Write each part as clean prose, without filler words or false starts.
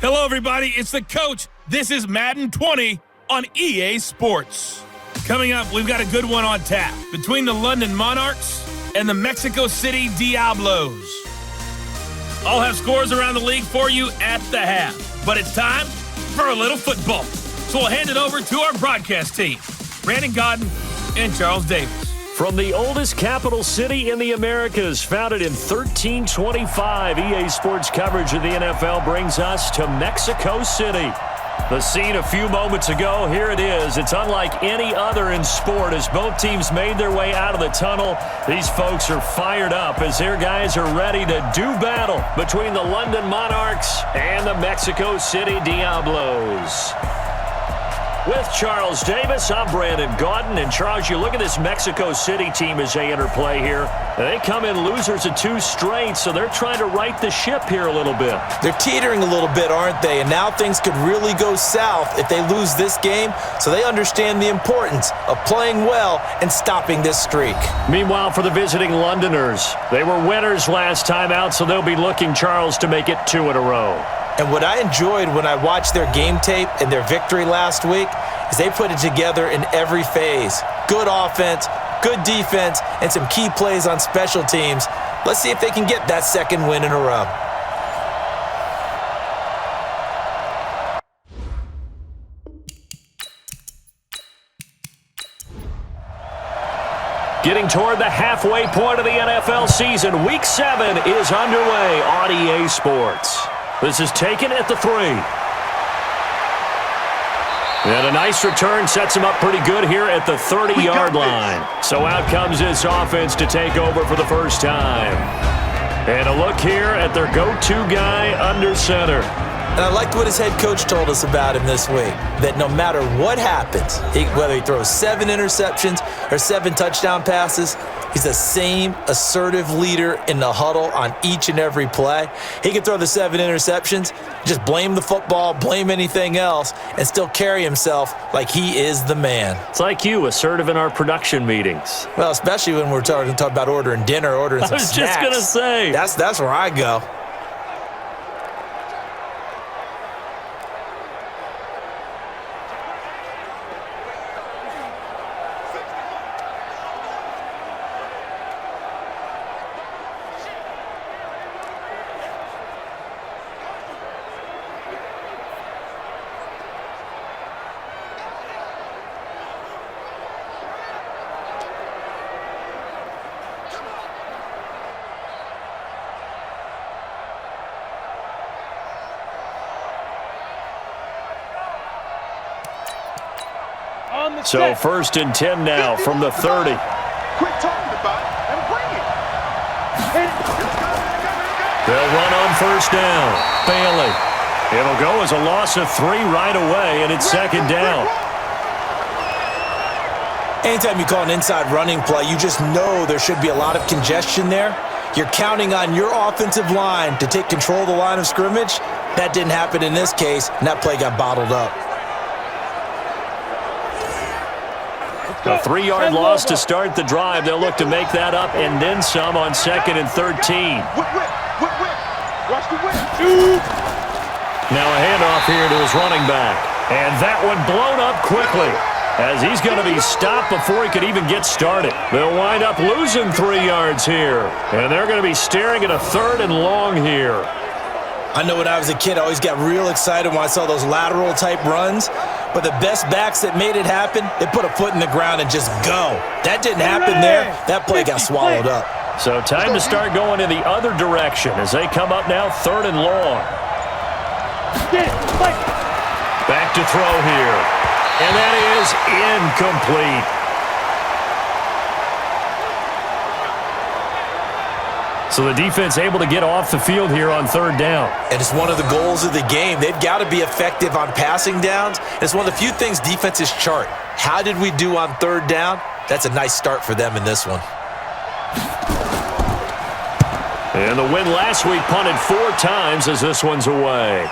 Hello, everybody. It's the coach. This is Madden 20 on EA Sports. Coming up, we've got a good one on tap between the London Monarchs and the Mexico City Diablos. I'll have scores around the league for you at the half, but it's time for a little football. So we'll hand it over to our broadcast team, Brandon Godden and Charles Davis. From the oldest capital city in the Americas, founded in 1325, EA Sports coverage of the NFL brings us to Mexico City. The scene a few moments ago, here it is. It's unlike any other in sport as both teams made their way out of the tunnel. These folks are fired up as their guys are ready to do battle between the London Monarchs and the Mexico City Diablos. With Charles Davis, I'm Brandon Godden. And Charles, you look at this Mexico City team as they interplay here. They come in losers of 2 straight, so they're trying to right the ship here a little bit. They're teetering a little bit, aren't they? And now things could really go south if they lose this game, so they understand the importance of playing well and stopping this streak. Meanwhile, for the visiting Londoners, they were winners last time out, so they'll be looking, Charles, to make it 2 in a row. And what I enjoyed when I watched their game tape and their victory last week is they put it together in every phase. Good offense, good defense, and some key plays on special teams. Let's see if they can get that second win in a row. Getting toward the halfway point of the NFL season, Week 7 is underway on EA Sports. This is taken at the 3. And a nice return sets him up pretty good here at the 30-yard line. So out comes this offense to take over for the first time. And a look here at their go-to guy under center. And I liked what his head coach told us about him this week, that no matter what happens, whether he throws 7 interceptions or 7 touchdown passes, he's the same assertive leader in the huddle on each and every play. He can throw the 7 interceptions, just blame the football, blame anything else, and still carry himself like he is the man. It's like you, assertive in our production meetings. Well, especially when we're talking about ordering dinner, ordering some snacks. I was just going to say. That's where I go. So 1st and 10 now from the 30. Quit talking about it and bring it. They'll run on 1st down. Bailey. It'll go as a loss of 3 right away, and it's 2nd down. Anytime you call an inside running play, you just know there should be a lot of congestion there. You're counting on your offensive line to take control of the line of scrimmage. That didn't happen in this case, and that play got bottled up. A 3-yard loss to start the drive. They'll look to make that up and then some on 2nd and 13. Now a handoff here to his running back. And that one blown up quickly as he's going to be stopped before he could even get started. They'll wind up losing 3 yards here. And they're going to be staring at a 3rd and long here. I know when I was a kid, I always got real excited when I saw those lateral-type runs. But the best backs that made it happen, they put a foot in the ground and just go. That didn't happen there. That play got swallowed up. So time to start going in the other direction as they come up now 3rd and long. Back to throw here. And that is incomplete. So the defense able to get off the field here on 3rd down. And it's one of the goals of the game. They've got to be effective on passing downs. It's one of the few things defenses chart. How did we do on 3rd down? That's a nice start for them in this one. And the win last week punted 4 times as this one's away.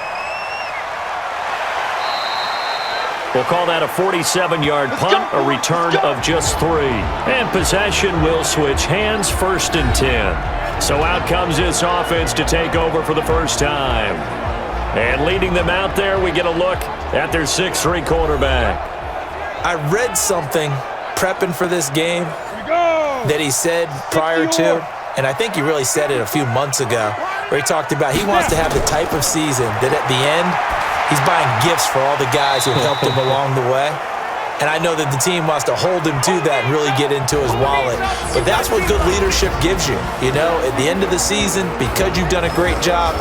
We'll call that a 47-yard punt, a return of just 3. And possession will switch hands, 1st and 10. So out comes this offense to take over for the first time. And leading them out there, we get a look at their 6'3" quarterback. I read something prepping for this game that he said prior to, and I think he really said it a few months ago, where he talked about he wants to have the type of season that at the end, he's buying gifts for all the guys who helped him along the way. And I know that the team wants to hold him to that and really get into his wallet. But that's what good leadership gives you. You know, at the end of the season, because you've done a great job,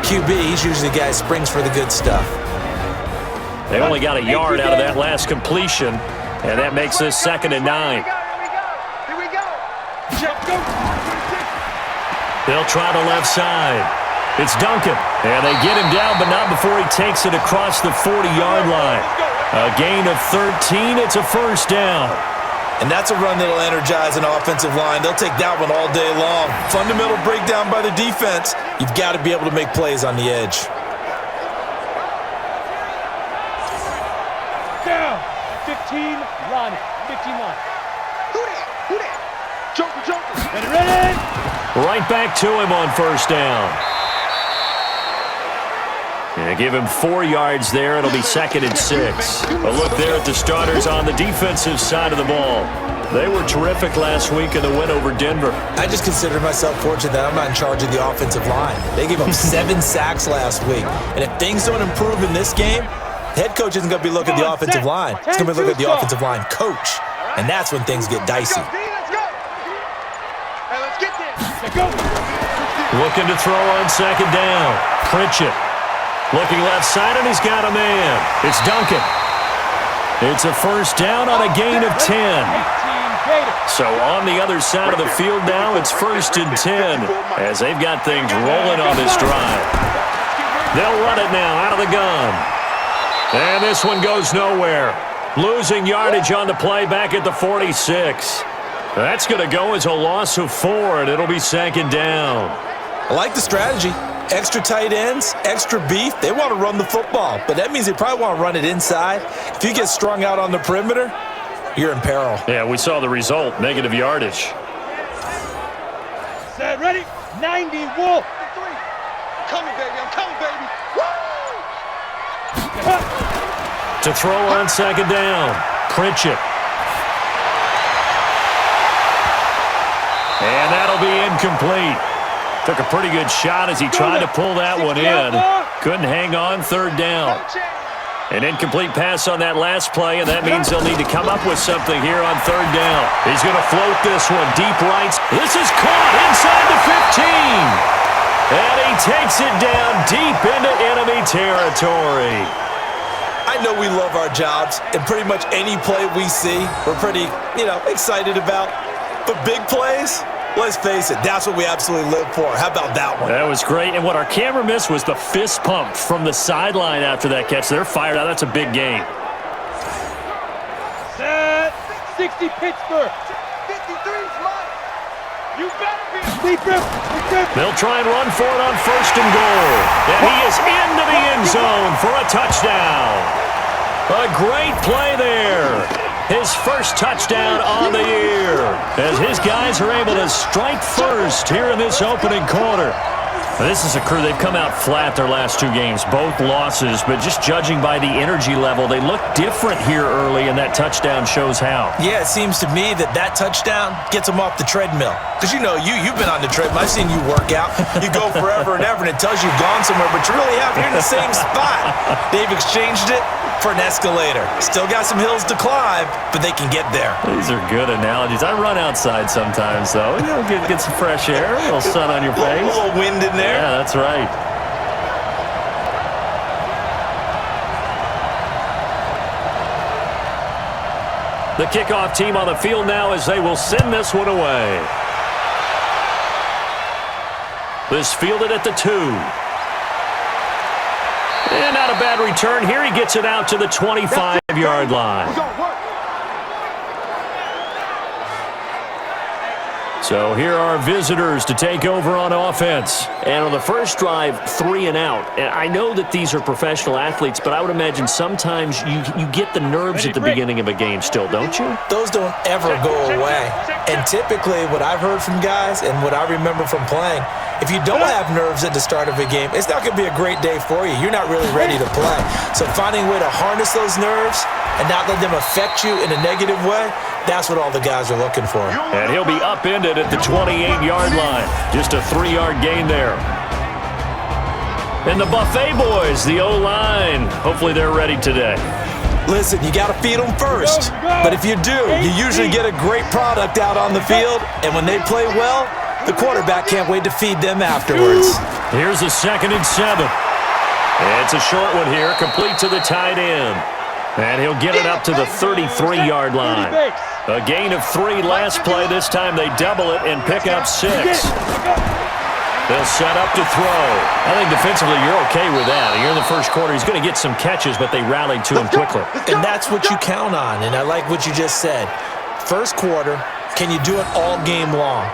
QB, he's usually the guy who springs for the good stuff. They only got a yard out of that last completion, and that makes this 2nd and 9. Here we go. They'll try the left side. It's Duncan, and they get him down, but not before he takes it across the 40-yard line. A gain of 13. It's a first down. And that's a run that'll energize an offensive line. They'll take that one all day long. Fundamental breakdown by the defense. You've got to be able to make plays on the edge. Down. 15, line it. 15 line. Who that? Joker. Ready? Right back to him on first down. And give him 4 yards there. It'll be 2nd and 6. A look there at the starters on the defensive side of the ball. They were terrific last week in the win over Denver. I just consider myself fortunate that I'm not in charge of the offensive line. They gave up 7 sacks last week. And if things don't improve in this game, the head coach isn't going to be looking at the offensive line. He's going to be looking at the offensive line coach. And that's when things get dicey. Let's go. Hey, let's get this. Let's go. Looking to throw on 2nd down. Pritchett. Looking left side, and he's got a man. It's Duncan. It's a first down on a gain of 10. So on the other side of the field now, it's 1st and 10 as they've got things rolling on this drive. They'll run it now out of the gun. And this one goes nowhere. Losing yardage on the play back at the 46. That's going to go as a loss of 4, and it'll be 2nd down. I like the strategy. Extra tight ends, extra beef. They want to run the football, but that means they probably want to run it inside. If you get strung out on the perimeter, you're in peril. Yeah, we saw the result, negative yardage. Set, ready? 90, Wolf. I'm coming, baby. Woo! To throw on 2nd down, Pritchett. And that'll be incomplete. Took a pretty good shot as he tried to pull that one in. Couldn't hang on, 3rd down. An incomplete pass on that last play, and that means they'll need to come up with something here on 3rd down. He's going to float this one deep right. This is caught inside the 15. And he takes it down deep into enemy territory. I know we love our jobs, and pretty much any play we see, we're pretty, excited about. But big plays, let's face it, that's what we absolutely live for. How about that one? That was great. And what our camera missed was the fist pump from the sideline after that catch. They're fired out. That's a big game. Set. 60, Pittsburgh. 53's mine. You better be. Deep rip. They'll try and run for it on 1st and goal. And he is into the end zone for a touchdown. A great play there. His first touchdown on the year as his guys are able to strike first here in this opening quarter. This is a crew. They've come out flat their last 2 games, both losses, but just judging by the energy level, they look different here early, and that touchdown shows how. Yeah, it seems to me that touchdown gets them off the treadmill. Because you've been on the treadmill. I've seen you work out. You go forever and ever, and it tells you you've gone somewhere, but you really haven't. You're in the same spot. They've exchanged it for an escalator. Still got some hills to climb, but they can get there. These are good analogies. I run outside sometimes, though. Get some fresh air, a little sun on your face. A little wind in there. Yeah, that's right. The kickoff team on the field now as they will send this one away. This fielded at the 2. And not a bad return here. He gets it out to the 25-yard line. So here are visitors to take over on offense. And on the first drive, 3 and out. And I know that these are professional athletes, but I would imagine sometimes you get the nerves at the beginning of a game still, don't you? Those don't ever go away. And typically what I've heard from guys and what I remember from playing If you don't have nerves at the start of a game, it's not going to be a great day for you. You're not really ready to play. So finding a way to harness those nerves and not let them affect you in a negative way, that's what all the guys are looking for. And he'll be upended at the 28-yard line. Just a 3-yard gain there. And the Buffet boys, the O-line, hopefully they're ready today. Listen, you got to feed them first. But if you do, you usually get a great product out on the field. And when they play well, the quarterback can't wait to feed them afterwards. Here's a 2nd and 7. It's a short one here, complete to the tight end. And he'll get it up to the 33-yard line. A gain of 3 last play. This time they double it and pick up 6. They'll set up to throw. I think defensively you're okay with that. Here in the first quarter, he's going to get some catches, but they rallied to him quickly. And that's what you count on, and I like what you just said. First quarter, can you do it all game long?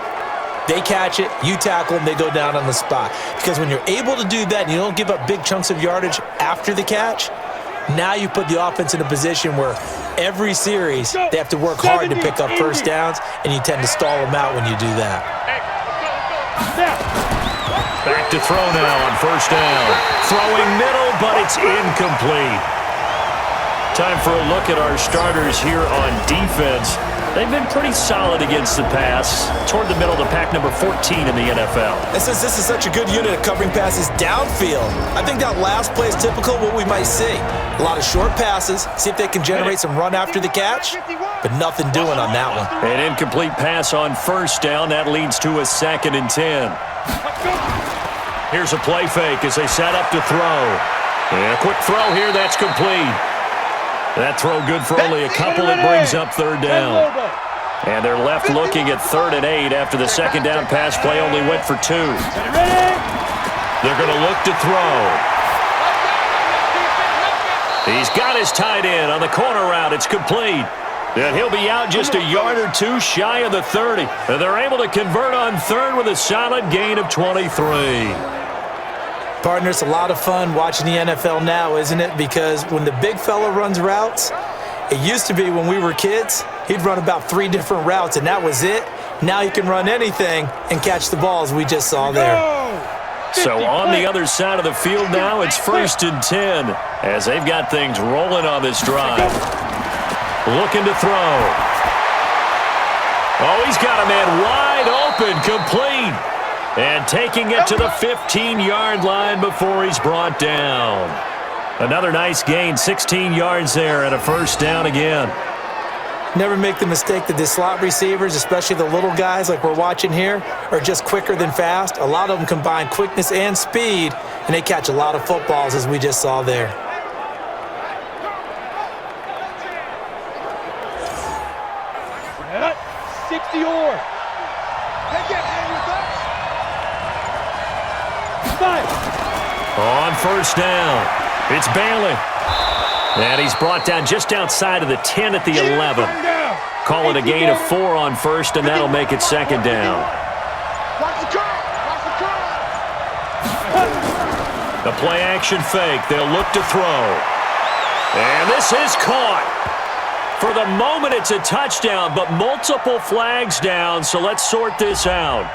They catch it, you tackle them, they go down on the spot. Because when you're able to do that and you don't give up big chunks of yardage after the catch, now you put the offense in a position where every series they have to work hard to pick up first downs, and you tend to stall them out when you do that. Back to throw now on first down. Throwing middle, but it's incomplete. Time for a look at our starters here on defense. They've been pretty solid against the pass, toward the middle of the pack, number 14 in the NFL. And since this is such a good unit of covering passes downfield, I think that last play is typical of what we might see. A lot of short passes, see if they can generate some run after the catch, but nothing doing on that one. An incomplete pass on first down. That leads to a 2nd and 10. Here's a play fake as they set up to throw. And a quick throw here, that's complete. That throw good for only a couple. It brings up 3rd down. And they're left looking at 3rd and 8 after the 2nd down pass play only went for 2. They're going to look to throw. He's got his tight end on the corner route. It's complete. And he'll be out just a yard or 2 shy of the 30. And they're able to convert on 3rd with a solid gain of 23. Partner, it's a lot of fun watching the NFL now, isn't it? Because when the big fella runs routes, it used to be when we were kids, he'd run about 3 different routes, and that was it. Now he can run anything and catch the balls we just saw there. So on the other side of the field now, it's 1st and 10 as they've got things rolling on this drive. Looking to throw. Oh, he's got a man wide open, complete. And taking it to the 15-yard line before he's brought down. Another nice gain, 16 yards there and a first down again. Never make the mistake that the slot receivers, especially the little guys like we're watching here, are just quicker than fast. A lot of them combine quickness and speed, and they catch a lot of footballs as we just saw there. On first down, it's Bailey. And he's brought down just outside of the 10 at the 11. Call it a gain of 4 on first, and that'll make it 2nd down. The play action fake. They'll look to throw. And this is caught. For the moment, it's a touchdown, but multiple flags down, so let's sort this out.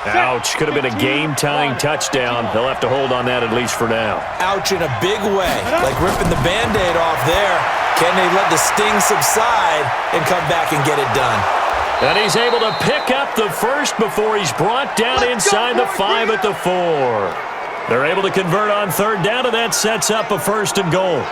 Ouch. Could have been a game-tying touchdown. They'll have to hold on that at least for now. Ouch in a big way. Like ripping the Band-Aid off there. Can they let the sting subside and come back and get it done? And he's able to pick up the first before he's brought down inside the 5 at the 4. They're able to convert on 3rd down, and that sets up a 1st and goal.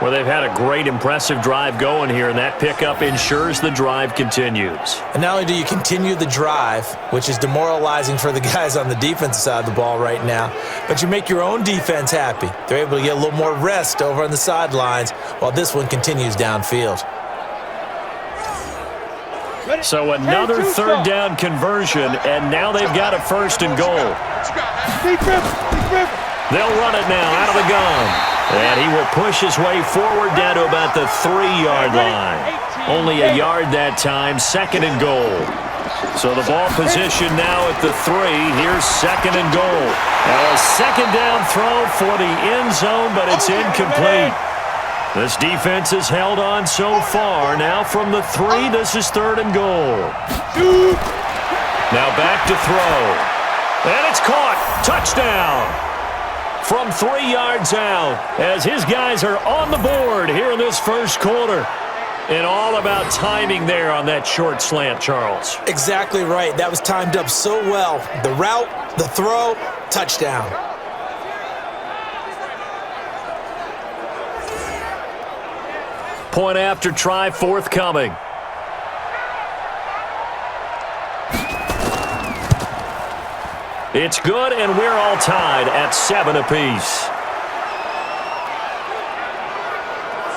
Well, they've had a great, impressive drive going here, and that pickup ensures the drive continues. And not only do you continue the drive, which is demoralizing for the guys on the defensive side of the ball right now, but you make your own defense happy. They're able to get a little more rest over on the sidelines while this one continues downfield. So another 3rd down conversion, and now they've got a 1st and goal. They'll run it now out of the gun. And he will push his way forward down to about the 3-yard line. Only a yard that time, 2nd and goal. So the ball position now at the 3. Here's 2nd and goal. Now a 2nd down throw for the end zone, but it's incomplete. This defense has held on so far. Now from the 3, this is 3rd and goal. Now back to throw. And it's caught. Touchdown. From 3 yards out as his guys are on the board here in this first quarter. And all about timing there on that short slant, Charles. Exactly right. That was timed up so well. The route, the throw, touchdown. Point after try forthcoming. It's good, and we're all tied at 7 apiece.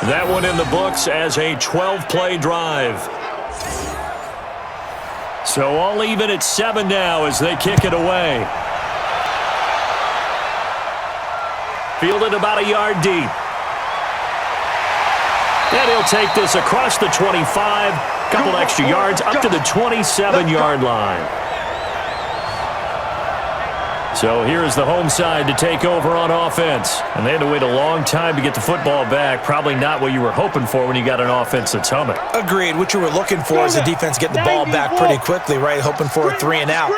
That one in the books as a 12-play drive. So all even at 7 now as they kick it away. Fielded about a yard deep. And he'll take this across the 25, couple extra yards up to the 27-yard line. So here's the home side to take over on offense. And they had to wait a long time to get the football back. Probably not what you were hoping for when you got an offense that's humming. Agreed. What you were looking for is the defense get the ball back pretty quickly, right? Hoping for a 3 and out.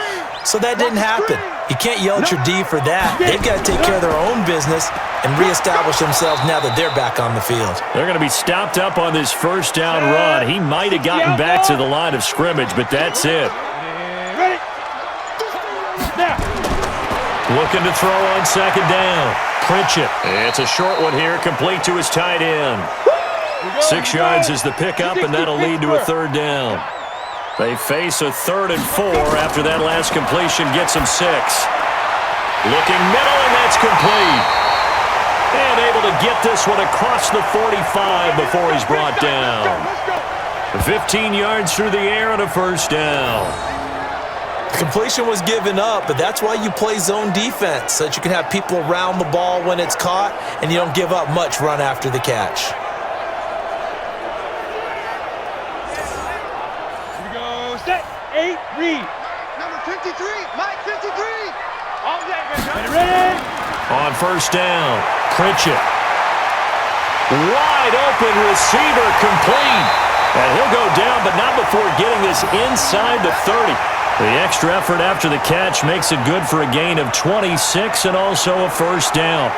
So that didn't happen. You can't yell at your D for that. They've got to take care of their own business and reestablish themselves now that they're back on the field. They're going to be stopped up on this first down run. He might have gotten back to the line of scrimmage, but that's it. Ready? Now. Looking to throw on second down. Pritchett. It's a short one here, complete to his tight end. 6 yards is the pickup, and that'll lead to a third down. They face a 3rd and 4 after that last completion gets them 6. Looking middle, and that's complete. And able to get this one across the 45 before he's brought down. 15 yards through the air and a first down. The completion was given up, but that's why you play zone defense, so that you can have people around the ball when it's caught, and you don't give up much run after the catch. Here we go. Set. 8. Read. Number 53. Mike 53. All that, Ready? On first down, Pritchett. Wide open receiver complete. And he'll go down, but not before getting this inside the 30. The extra effort after the catch makes it good for a gain of 26 and also a first down.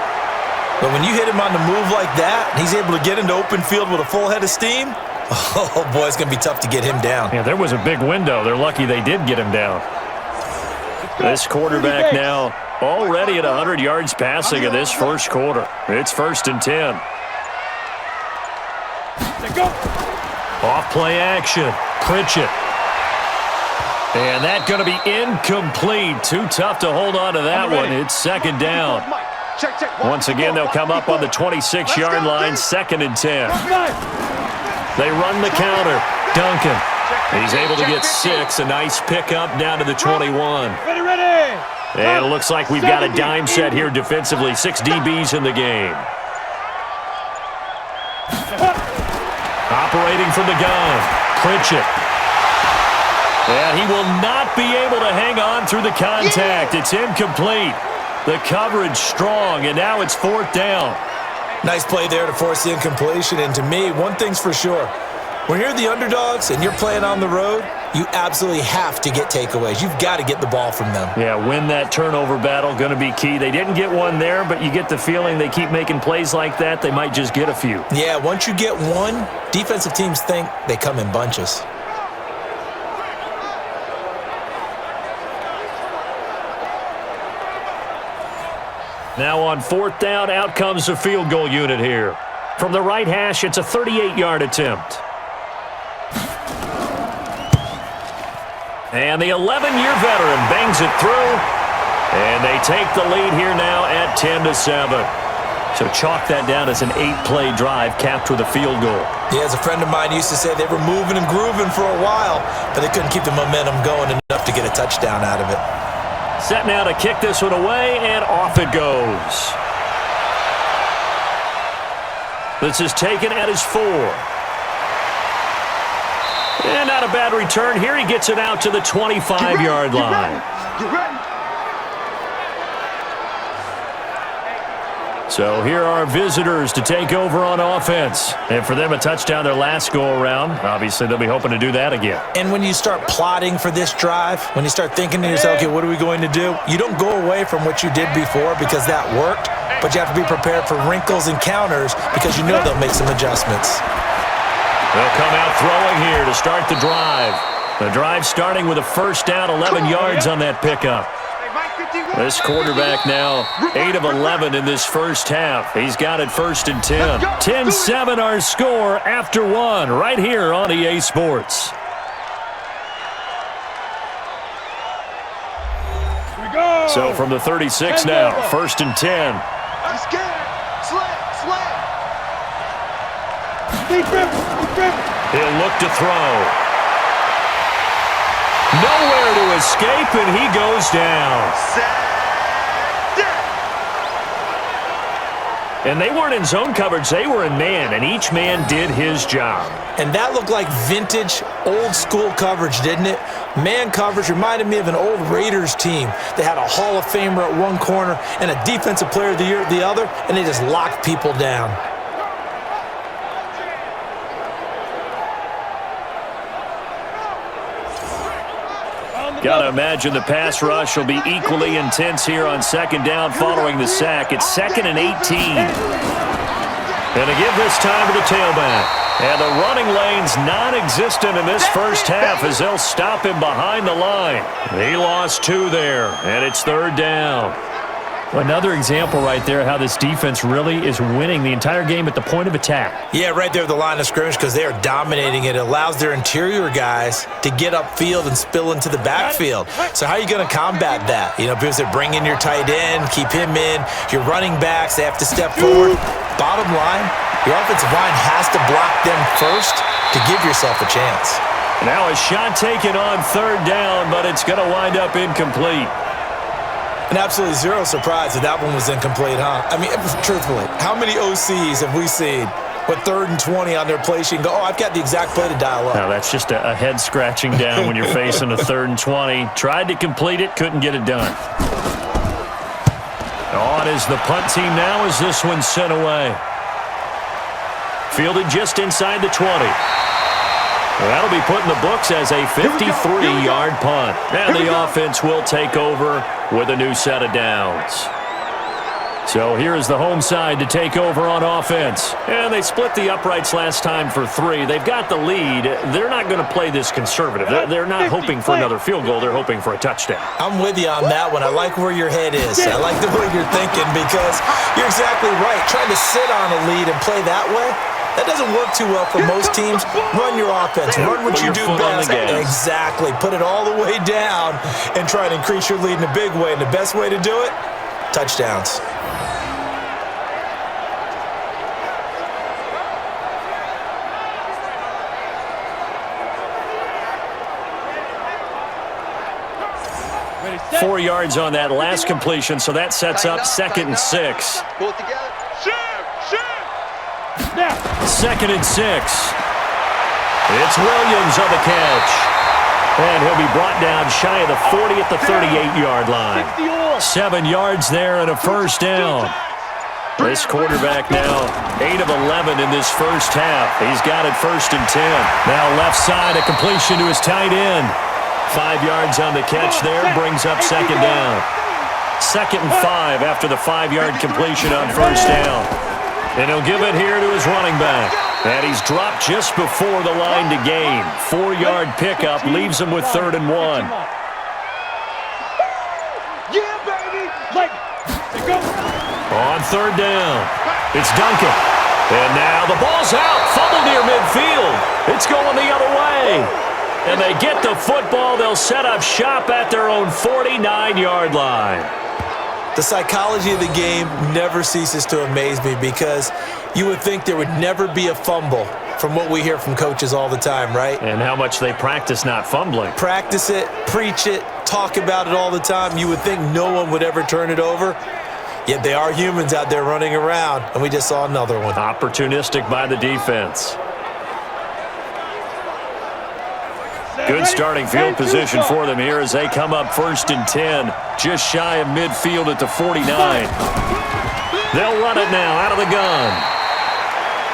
But when you hit him on the move like that, and he's able to get into open field with a full head of steam, oh boy, it's going to be tough to get him down. Yeah, there was a big window. They're lucky they did get him down. This quarterback now already at 100 yards passing in this first quarter. It's 1st and 10. Let's go. Off play action. Pritchett. And that's going to be incomplete. Too tough to hold on to that one. It's 2nd down. Once again, they'll come up on the 26-yard line, 2nd and 10. They run the counter. Duncan. He's able to get 6. A nice pickup down to the 21. Ready. And it looks like we've got a dime set here defensively. 6 DBs in the game. Operating from the gun. Pritchett. And he will not be able to hang on through the contact. It's incomplete. The coverage strong, and now it's 4th down. Nice play there to force the incompletion. And to me, one thing's for sure. When you're the underdogs and you're playing on the road, you absolutely have to get takeaways. You've got to get the ball from them. Yeah, win that turnover battle, going to be key. They didn't get one there, but you get the feeling they keep making plays like that, they might just get a few. Yeah, once you get one, defensive teams think they come in bunches. Now on 4th down, out comes the field goal unit here. From the right hash, it's a 38-yard attempt. And the 11-year veteran bangs it through. And they take the lead here now at 10-7. So chalk that down as an 8-play drive capped with a field goal. Yeah, as a friend of mine used to say, they were moving and grooving for a while, but they couldn't keep the momentum going enough to get a touchdown out of it. Set now to kick this one away, and off it goes. This is taken at his 4. And not a bad return here. He gets it out to the 25-yard line. So here are our visitors to take over on offense. And for them, a touchdown their last go-around. Obviously, they'll be hoping to do that again. And when you start plotting for this drive, when you start thinking to yourself, okay, what are we going to do? You don't go away from what you did before because that worked, but you have to be prepared for wrinkles and counters because you know they'll make some adjustments. They'll come out throwing here to start the drive. The drive starting with a first down, 11 yards on that pickup. This quarterback now 8 of 11 in this first half. He's got it first and 10. 10-7 our score after one right here on EA Sports. Here we go. So from the 36 now, first and 10. He'll look to throw. Nowhere to escape, and he goes down. And they weren't in zone coverage. They were in man, and each man did his job. And that looked like vintage, old-school coverage, didn't it? Man coverage reminded me of an old Raiders team. They had a Hall of Famer at one corner and a Defensive Player of the Year at the other, and they just locked people down. Got to imagine the pass rush will be equally intense here on second down following the sack. It's 2nd and 18. And to give this time to the tailback. And the running lane's non-existent in this first half as they'll stop him behind the line. He lost 2 there, and it's 3rd down. Another example right there how this defense really is winning the entire game at the point of attack. Yeah, right there at the line of scrimmage because they are dominating it. It allows their interior guys to get upfield and spill into the backfield. So how are you going to combat that? You know, people say bring in your tight end, keep him in. Your running backs, they have to step forward. Bottom line, your offensive line has to block them first to give yourself a chance. Now a shot taken on 3rd down, but it's going to wind up incomplete. And absolutely zero surprise that that one was incomplete, huh? I mean, truthfully, how many OCs have we seen with 3rd and 20 on their play sheet and go, oh, I've got the exact play to dial up? Now, that's just a head scratching down when you're facing a 3rd and 20. Tried to complete it, couldn't get it done. On is the punt team now as this one's sent away. Fielded just inside the 20. That'll be put in the books as a 53-yard punt. And the offense will take over with a new set of downs. So here is the home side to take over on offense. And they split the uprights last time for 3. They've got the lead. They're not going to play this conservative. They're not hoping for another field goal. They're hoping for a touchdown. I'm with you on that one. I like where your head is. I like the way you're thinking because you're exactly right. Trying to sit on a lead and play that way, that doesn't work too well for most teams. Run your offense. Run what you do best. Exactly. Put it all the way down and try to increase your lead in a big way. And the best way to do it, touchdowns. Set. 4 yards on that last completion, so that sets up 2nd and 6. Pull it together. Now. 2nd and 6. It's Williams on the catch. And he'll be brought down shy of the 40 at the 38-yard line. 7 yards there and a first down. This quarterback now 8 of 11 in this first half. He's got it 1st and 10. Now left side, a completion to his tight end. 5 yards on the catch there, brings up 2nd down. 2nd and 5 after the 5-yard completion on first down. And he'll give it here to his running back. And he's dropped just before the line to gain. 4-yard pickup leaves him with 3rd and 1. Yeah, baby. Like, go. On 3rd down, it's Duncan. And now the ball's out. Fumble near midfield. It's going the other way. And they get the football. They'll set up shop at their own 49-yard line. The psychology of the game never ceases to amaze me because you would think there would never be a fumble from what we hear from coaches all the time, right? And how much they practice not fumbling. Practice it, preach it, talk about it all the time. You would think no one would ever turn it over. Yet they are humans out there running around, and we just saw another one. Opportunistic by the defense. Good starting field position for them here as they come up 1st and 10, just shy of midfield at the 49. They'll run it now out of the gun.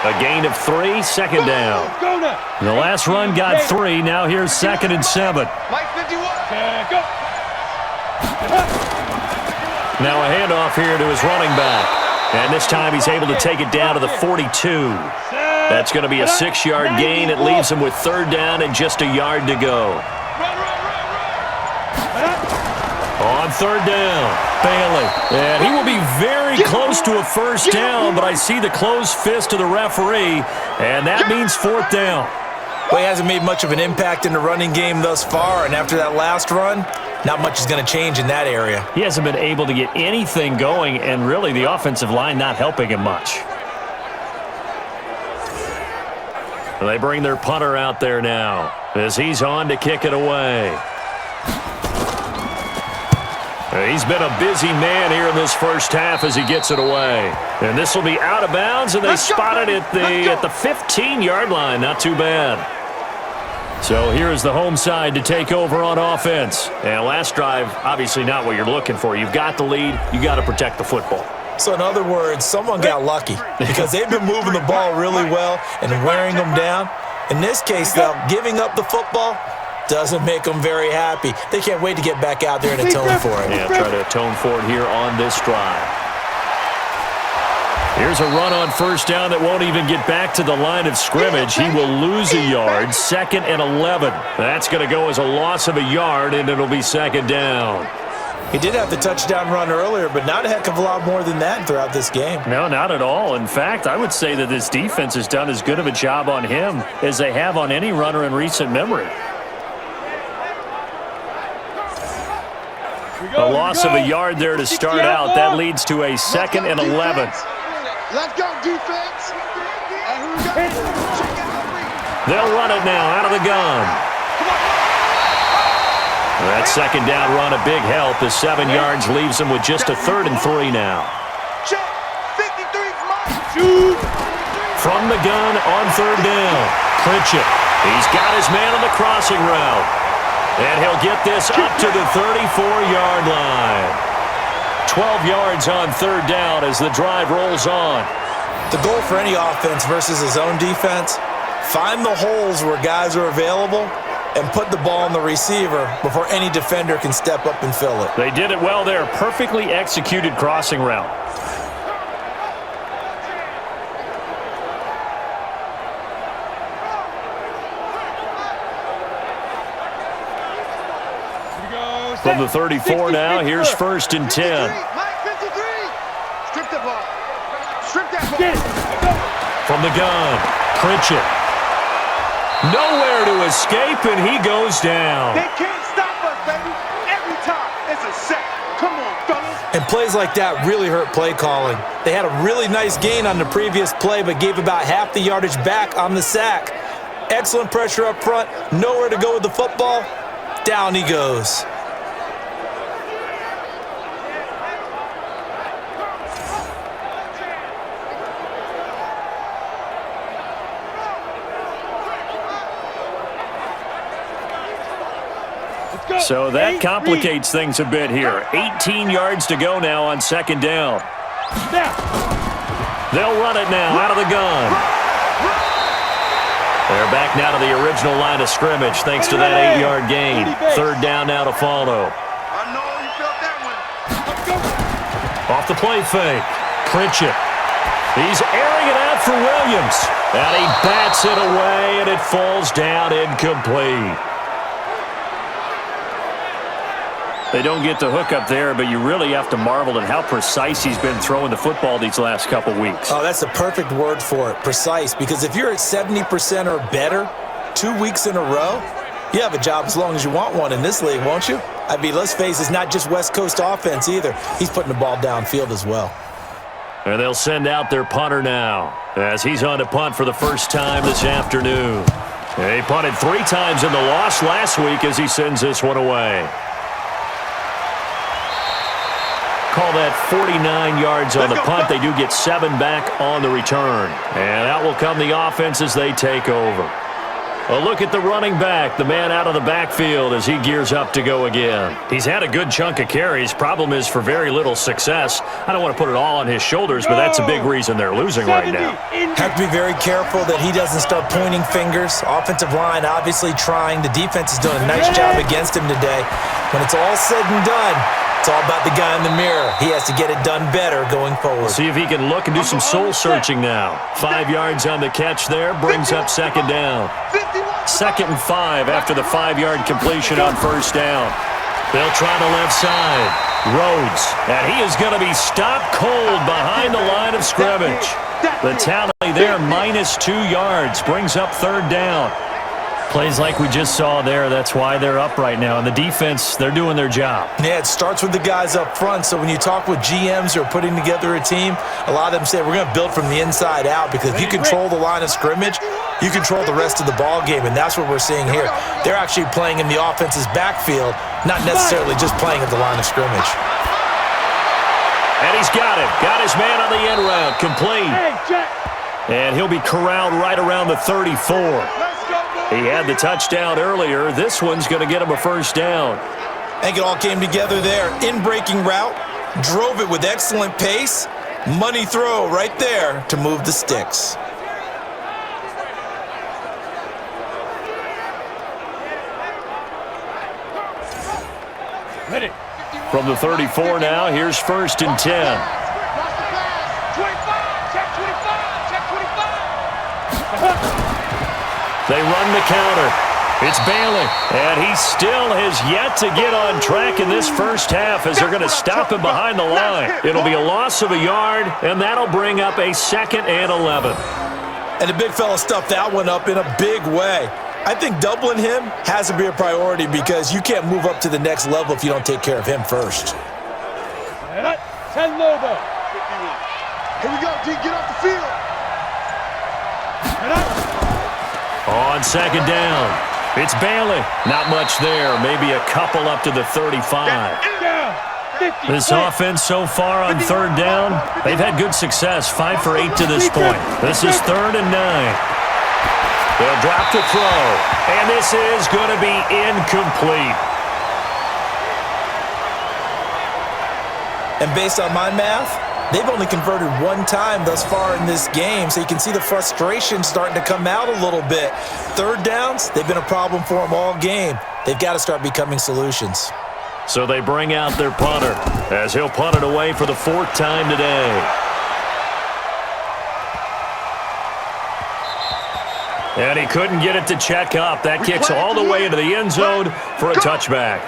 A gain of 3, second down. Go now. The last run got 3. Now here's 2nd and 7. Mike 51. Go. Now a handoff here to his running back. And this time he's able to take it down to the 42. That's going to be a 6-yard gain. It leaves him with 3rd down and just a yard to go. On 3rd down, Bailey. And he will be very close to a first down, but I see the closed fist of the referee, and that means 4th down. Well, he hasn't made much of an impact in the running game thus far, and after that last run, not much is going to change in that area. He hasn't been able to get anything going, and really the offensive line not helping him much. They bring their punter out there now as he's on to kick it away. He's been a busy man here in this first half as he gets it away. And this will be out of bounds, and they spot it at the 15-yard line. Not too bad. So here is the home side to take over on offense. And last drive, obviously not what you're looking for. You've got the lead. You got to protect the football. So in other words, someone got lucky because they've been moving the ball really well and wearing them down. In this case, though, giving up the football doesn't make them very happy. They can't wait to get back out there and atone for it. Yeah, try to atone for it here on this drive. Here's a run on first down that won't even get back to the line of scrimmage. He will lose a yard, 2nd and 11. That's going to go as a loss of a yard, and it'll be 2nd down. He did have the touchdown run earlier, but not a heck of a lot more than that throughout this game. No, not at all. In fact, I would say that this defense has done as good of a job on him as they have on any runner in recent memory. A loss of a yard there to start out. That leads to a 2nd and 11. Let's go, defense. They'll run it now out of the gun. That 2nd down run, a big help. The 7 yards leaves him with just a 3rd and 3 now. From the gun on 3rd down. Pritchett. He's got his man on the crossing route. And he'll get this up to the 34-yard line. 12 yards on 3rd down as the drive rolls on. The goal for any offense versus his own defense, find the holes where guys are available and put the ball on the receiver before any defender can step up and fill it. They did it well there. Perfectly executed crossing route. From the 34 now, here's 1st and 10. Mike 53. Strip the ball. Strip that ball. From the gun, Pritchett. Nowhere to escape, and he goes down. They can't stop us, baby. Every time, it's a sack. Come on, fellas. And plays like that really hurt play calling. They had a really nice gain on the previous play, but gave about half the yardage back on the sack. Excellent pressure up front. Nowhere to go with the football. Down he goes. So that complicates things a bit here. 18 yards to go now on 2nd down. They'll run it now out of the gun. They're back now to the original line of scrimmage thanks to that 8-yard gain. 3rd down now to follow. I know you felt that one. Off the play fake. Pritchett. He's airing it out for Williams. And he bats it away, and it falls down incomplete. They don't get the hook up there, but you really have to marvel at how precise he's been throwing the football these last couple weeks. Oh, that's the perfect word for it, precise, because if you're at 70% or better 2 weeks in a row, you have a job as long as you want one in this league, won't you? I mean, let's face it, it's not just West Coast offense either. He's putting the ball downfield as well. And they'll send out their punter now as he's on to punt for the first time this afternoon. He punted 3 times in the loss last week as he sends this one away. Call that 49 yards on the punt. They do get 7 back on the return. And out will come the offense as they take over. A look at the running back, the man out of the backfield as he gears up to go again. He's had a good chunk of carries. Problem is for very little success. I don't want to put it all on his shoulders, but that's a big reason they're losing right now. Have to be very careful that he doesn't start pointing fingers. Offensive line obviously trying. The defense is doing a nice job against him today. When it's all said and done, it's all about the guy in the mirror. He has to get it done better going forward. See if he can look and do some soul searching now. 5 yards on the catch there, brings up second down. 2nd and 5 after the 5-yard completion on first down. They'll try the left side. Rhodes, and he is going to be stopped cold behind the line of scrimmage. The tally there, -2 yards, brings up third down. Plays like we just saw there, that's why they're up right now. And the defense, they're doing their job. Yeah, it starts with the guys up front. So when you talk with GMs who are putting together a team, a lot of them say we're going to build from the inside out, because if you control the line of scrimmage, you control the rest of the ball game, and that's what we're seeing here. They're actually playing in the offense's backfield, not necessarily just playing at the line of scrimmage. And he's got it. Got his man on the end route. Complete. And he'll be corralled right around the 34. He had the touchdown earlier. This one's going to get him a first down. I think it all came together there. In-breaking route, drove it with excellent pace. Money throw right there to move the sticks. From the 34 now, here's 1st and 10. They run the counter. It's Bailey, and he still has yet to get on track in this first half as they're going to stop him behind the line. It'll be a loss of a yard, and that'll bring up a 2nd and 11. And the big fella stuffed that one up in a big way. I think doubling him has to be a priority, because you can't move up to the next level if you don't take care of him first. Here we go, D. Get off the field. On 2nd down, it's Bailey. Not much there, maybe a couple up to the 35. This offense so far on 3rd down, they've had good success, 5 for 8 to this point. This is 3rd and 9. They'll drop to throw, and this is going to be incomplete. And based on my math, they've only converted 1 time thus far in this game, so you can see the frustration starting to come out a little bit. 3rd downs, they've been a problem for them all game. They've got to start becoming solutions. So they bring out their punter as he'll punt it away for the 4th time today. And he couldn't get it to check up. That kicks all the way into the end zone for a touchback.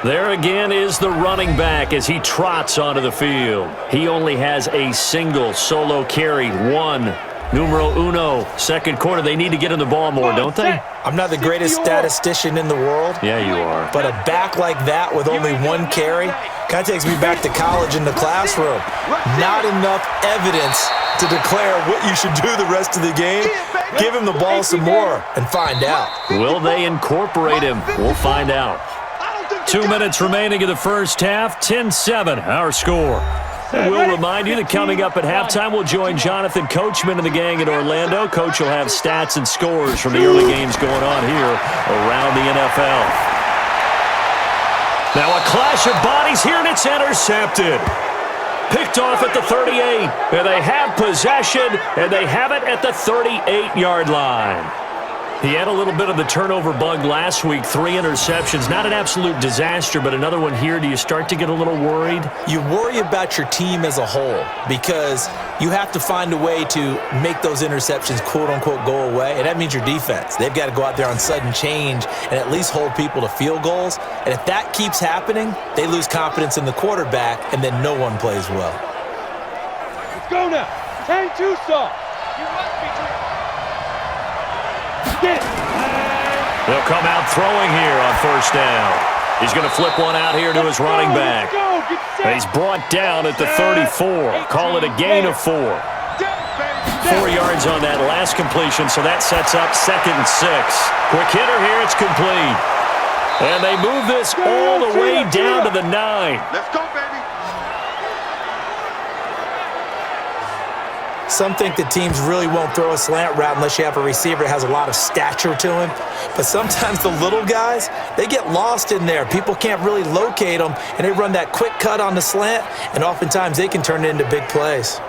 There again is the running back as he trots onto the field. He only has a single solo carry, 1. Numero uno, 2nd quarter. They need to get in the ball more, don't they? I'm not the greatest statistician in the world. Yeah, you are. But a back like that with only 1 carry kind of takes me back to college in the classroom. Not enough evidence to declare what you should do the rest of the game. Give him the ball some more and find out. Will they incorporate him? We'll find out. 2 minutes remaining in the first half, 10-7, our score. And we'll remind you that coming up at halftime, we'll join Jonathan Coachman and the gang in Orlando. Coach will have stats and scores from the early games going on here around the NFL. Now a clash of bodies here, and it's intercepted. Picked off at the 38, and they have possession, and they have it at the 38-yard line. He had a little bit of the turnover bug last week, 3 interceptions. Not an absolute disaster, but another one here. Do you start to get a little worried? You worry about your team as a whole, because you have to find a way to make those interceptions, quote-unquote, go away, and that means your defense. They've got to go out there on sudden change and at least hold people to field goals, and if that keeps happening, they lose confidence in the quarterback, and then no one plays well. Let's go now. 10-2 soft. They'll come out throwing here on first down. He's going to flip one out here to his running back. And he's brought down at the 34. Call it a gain of 4. 4 yards on that last completion, so that sets up 2nd and 6. Quick hitter here, it's complete. And they move this all the way down to the 9. Let's go, baby. Some think that teams really won't throw a slant route unless you have a receiver that has a lot of stature to him. But sometimes the little guys, they get lost in there. People can't really locate them, and they run that quick cut on the slant, and oftentimes they can turn it into big plays.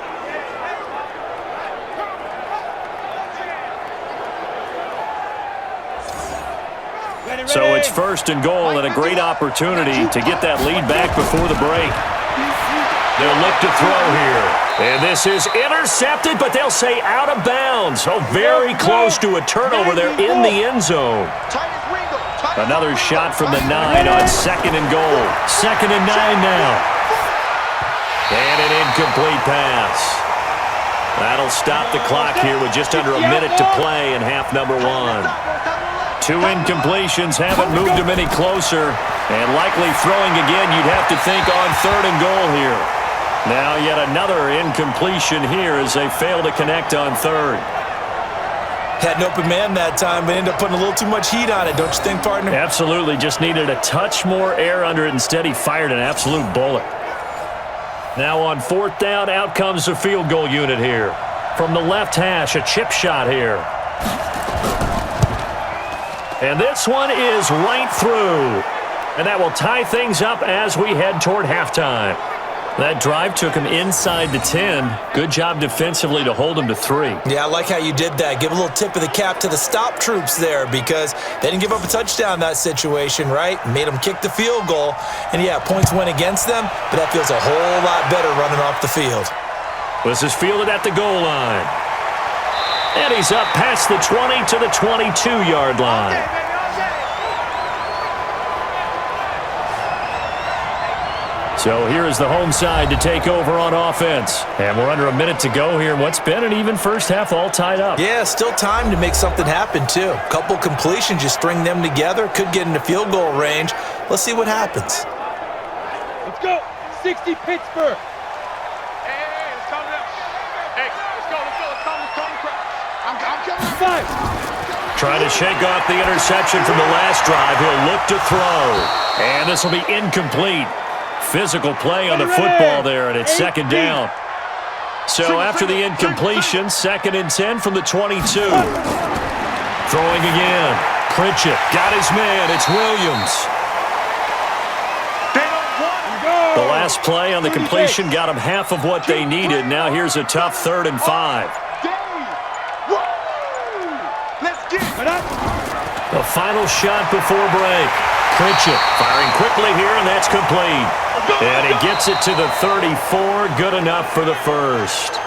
So it's 1st and goal and a great opportunity to get that lead back before the break. They'll look to throw here. And this is intercepted, but they'll say out of bounds. Oh, very close to a turnover there in the end zone. Another shot from the 9 on 2nd and goal. 2nd and 9 now. And an incomplete pass. That'll stop the clock here with just under a minute to play in half number 1. 2 incompletions haven't moved him any closer. And likely throwing again, you'd have to think on 3rd and goal here. Now yet another incompletion here as they fail to connect on 3rd. Had an open man that time, but ended up putting a little too much heat on it, don't you think, partner? Absolutely. Just needed a touch more air under it. Instead, he fired an absolute bullet. Now on 4th down, out comes the field goal unit here. From the left hash, a chip shot here. And this one is right through. And that will tie things up as we head toward halftime. That drive took him inside the 10. Good job defensively to hold him to 3. Yeah, I like how you did that. Give a little tip of the cap to the stop troops there because they didn't give up a touchdown in that situation, right? Made them kick the field goal. And, yeah, points went against them, but that feels a whole lot better running off the field. This is fielded at the goal line. And he's up past the 20 to the 22-yard line. So here is the home side to take over on offense. And we're under a minute to go here. What's been an even first half all tied up. Yeah, still time to make something happen, too. Couple completions, you string them together, could get into field goal range. Let's see what happens. Let's go. 60 Pittsburgh. Hey, let's calm down. Hey, let's go. I'm coming. 5. Trying to shake off the interception from the last drive. He'll look to throw. And this will be incomplete. Physical play on the football there, and it's 2nd down. So after the incompletion, 2nd and 10 from the 22. Throwing again. Pritchett got his man. It's Williams. The last play on the completion got them half of what they needed. Now here's a tough 3rd and 5. The final shot before break. Pritchett firing quickly here, and that's complete. And he gets it to the 34. Good enough for the first.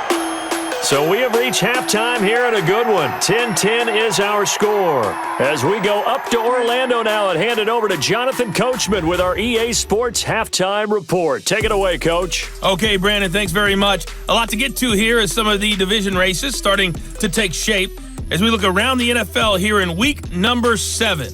So we have reached halftime here at a good one. 10-10 is our score. As we go up to Orlando now and hand it over to Jonathan Coachman with our EA Sports Halftime Report. Take it away, Coach. Okay, Brandon, thanks very much. A lot to get to here as some of the division races starting to take shape as we look around the NFL here in week number 7.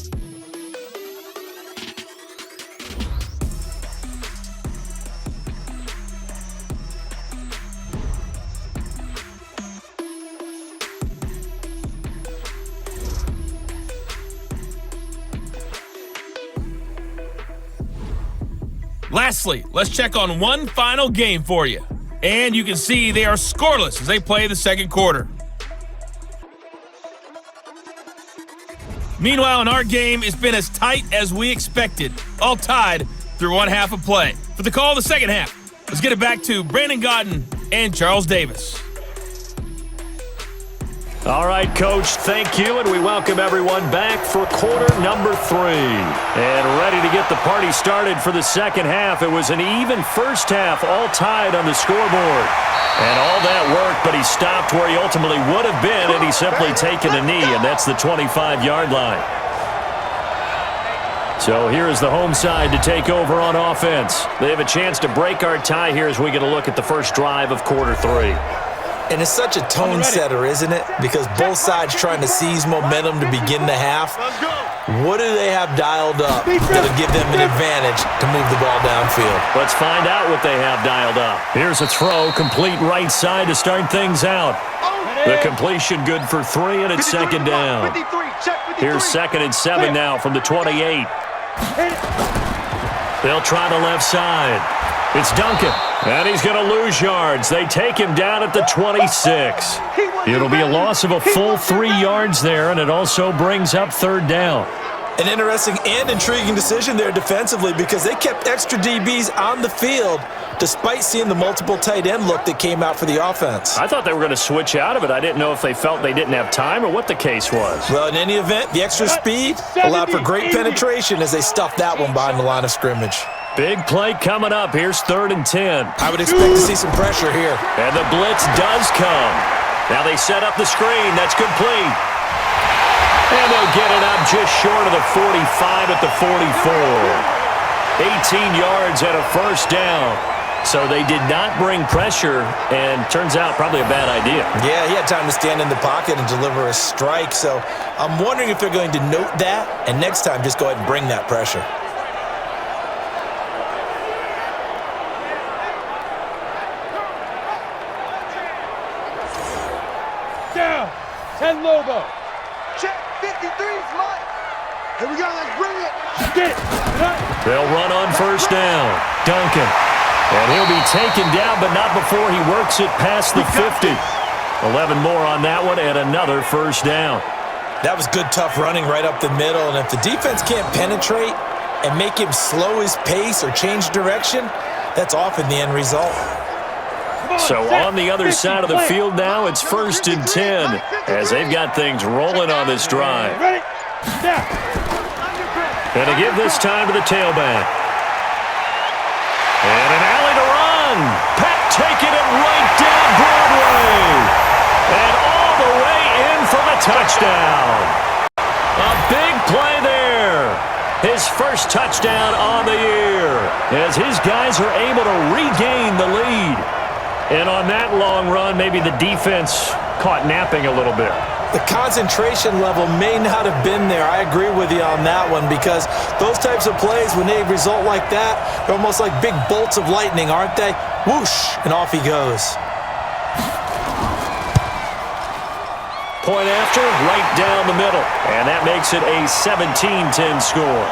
Lastly, let's check on one final game for you. And you can see they are scoreless as they play the second quarter. Meanwhile, in our game, it's been as tight as we expected, all tied through one half of play. For the call of the second half, let's get it back to Brandon Godden and Charles Davis. All right, Coach, thank you, and we welcome everyone back for quarter number 3. And ready to get the party started for the second half. It was an even first half, all tied on the scoreboard. And all that work, but he stopped where he ultimately would have been, and he's simply taken a knee, and that's the 25-yard line. So here is the home side to take over on offense. They have a chance to break our tie here as we get a look at the first drive of quarter 3. And it's such a tone setter, isn't it? Because both sides trying to seize momentum to begin the half. What do they have dialed up that'll give them an advantage to move the ball downfield? Let's find out what they have dialed up. Here's a throw, complete right side to start things out. The completion good for 3, and it's 2nd down. Here's 2nd and 7 now from the 28. They'll try the left side. It's Duncan, and he's going to lose yards. They take him down at the 26. It'll be a loss of a full 3 yards there, and it also brings up third down. An interesting and intriguing decision there defensively because they kept extra DBs on the field despite seeing the multiple tight end look that came out for the offense. I thought they were going to switch out of it. I didn't know if they felt they didn't have time or what the case was. Well, in any event, the extra speed allowed for great penetration as they stuffed that one behind the line of scrimmage. Big play coming up. Here's 3rd and 10. I would expect to see some pressure here. And the blitz does come. Now they set up the screen. That's complete. And they'll get it up just short of the 45 at the 44. 18 yards and a first down. So they did not bring pressure, and turns out probably a bad idea. Yeah, he had time to stand in the pocket and deliver a strike. So I'm wondering if they're going to note that, and next time just go ahead and bring that pressure. Down. 10 Lobo. Check 53's Mike. Here we go, let's bring it. Get it. They'll run on first down. Duncan. And he'll be taken down, but not before he works it past the 50. 11 more on that one and another first down. That was good, tough running right up the middle. And if the defense can't penetrate and make him slow his pace or change direction, that's often the end result. So on the other side of the field now, it's 1st and 10 as they've got things rolling on this drive. Ready? Now. And to give this time to the tailback. And an alley to run. Pat taking it right down Broadway. And all the way in for the touchdown. A big play there. His first touchdown on the year as his guys are able to regain the lead. And on that long run, maybe the defense caught napping a little bit. The concentration level may not have been there. I agree with you on that one because those types of plays, when they result like that, they're almost like big bolts of lightning, aren't they? Whoosh, and off he goes. Point after, right down the middle. And that makes it a 17-10 score.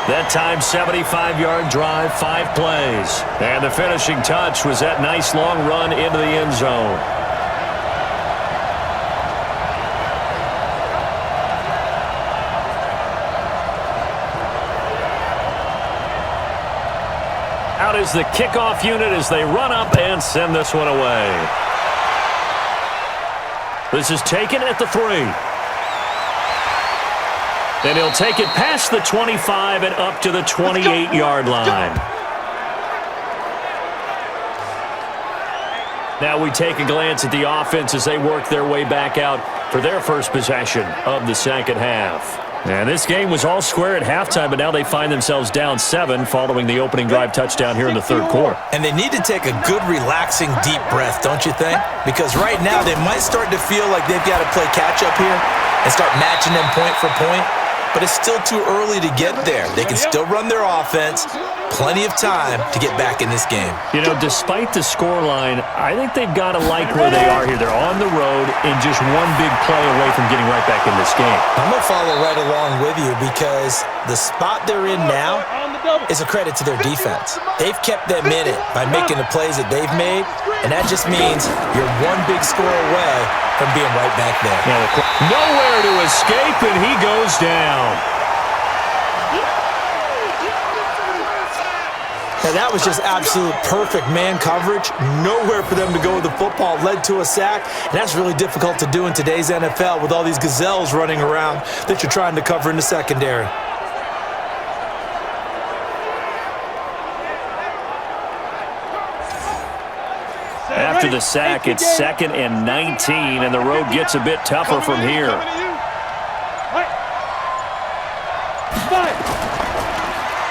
That time, 75-yard drive, 5 plays. And the finishing touch was that nice long run into the end zone. Out is the kickoff unit as they run up and send this one away. This is taken at the 3. And he'll take it past the 25 and up to the 28-yard line. Now we take a glance at the offense as they work their way back out for their first possession of the second half. And this game was all square at halftime, but now they find themselves down 7 following the opening drive touchdown here in the third quarter. And they need to take a good, relaxing, deep breath, don't you think? Because right now they might start to feel like they've got to play catch-up here and start matching them point for point. But it's still too early to get there. They can still run their offense. Plenty of time to get back in this game. You know, despite the scoreline, I think they've got to like where they are here. They're on the road and just one big play away from getting right back in this game. I'm going to follow right along with you because the spot they're in now is a credit to their defense. They've kept them in it by making the plays that they've made, and that just means you're one big score away from being right back there. Nowhere to escape, and he goes down. And that was just absolute perfect man coverage. Nowhere for them to go with the football. Led to a sack, and that's really difficult to do in today's NFL with all these gazelles running around that you're trying to cover in the secondary. After the sack, it's 2nd and 19, and the road gets a bit tougher from here.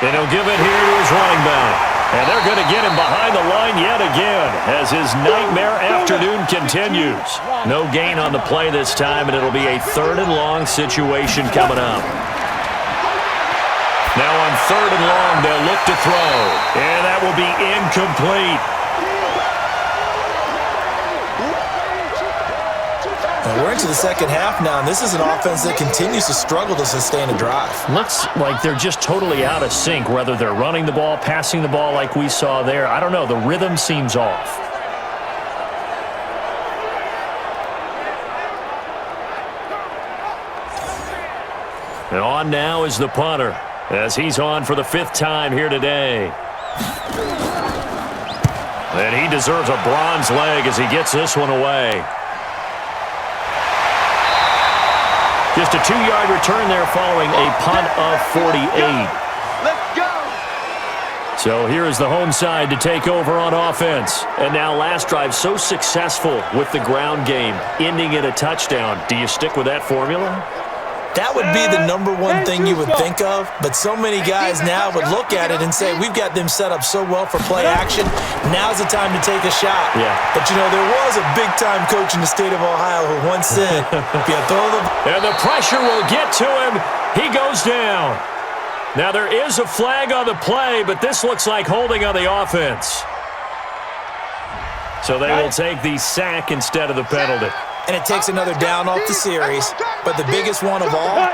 And he'll give it here to his running back. And they're going to get him behind the line yet again as his nightmare afternoon continues. No gain on the play this time, and it'll be a 3rd and long situation coming up. Now on 3rd and long, they'll look to throw. And that will be incomplete. And we're into the second half now, and this is an offense that continues to struggle to sustain a drive. Looks like they're just totally out of sync, whether they're running the ball, passing the ball like we saw there. I don't know. The rhythm seems off. And on now is the punter, as he's on for the 5th time here today. And he deserves a bronze leg as he gets this one away. Just a 2-yard return there following a punt of 48. Let's go. So here is the home side to take over on offense. And now last drive so successful with the ground game, ending in a touchdown. Do you stick with that formula? That would be the number one thing you would think of, but so many guys now would look at it and say, we've got them set up so well for play action, now's the time to take a shot. Yeah. But, you know, there was a big-time coach in the state of Ohio who once said, if you throw the... And the pressure will get to him. He goes down. Now there is a flag on the play, but this looks like holding on the offense. So they will take the sack instead of the penalty. And it takes another down off the series. But the biggest one of all,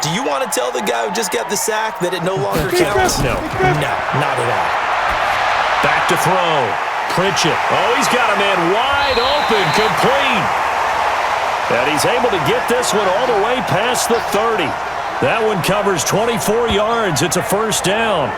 do you want to tell the guy who just got the sack that it no longer counts? No. No, not at all. Back to throw. Pritchett. Oh, he's got a man wide open, complete. And he's able to get this one all the way past the 30. That one covers 24 yards. It's a first down.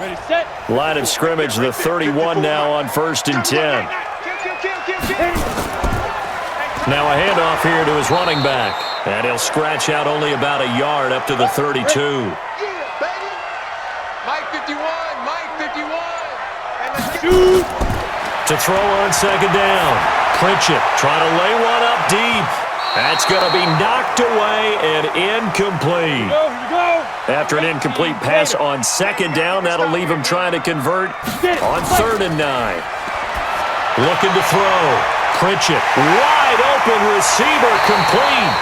Ready, set. Line of scrimmage, the 31 now on 1st and 10. Now a handoff here to his running back. And he'll scratch out only about a yard up to the 32. Mike 51, Mike 51. Shoot. To throw on 2nd down. Pritchett trying to lay one up deep. That's going to be knocked away and incomplete. Go, here you go. After an incomplete pass on 2nd down, that'll leave him trying to convert on 3rd and 9. Looking to throw. Pritchett, wide open receiver, complete.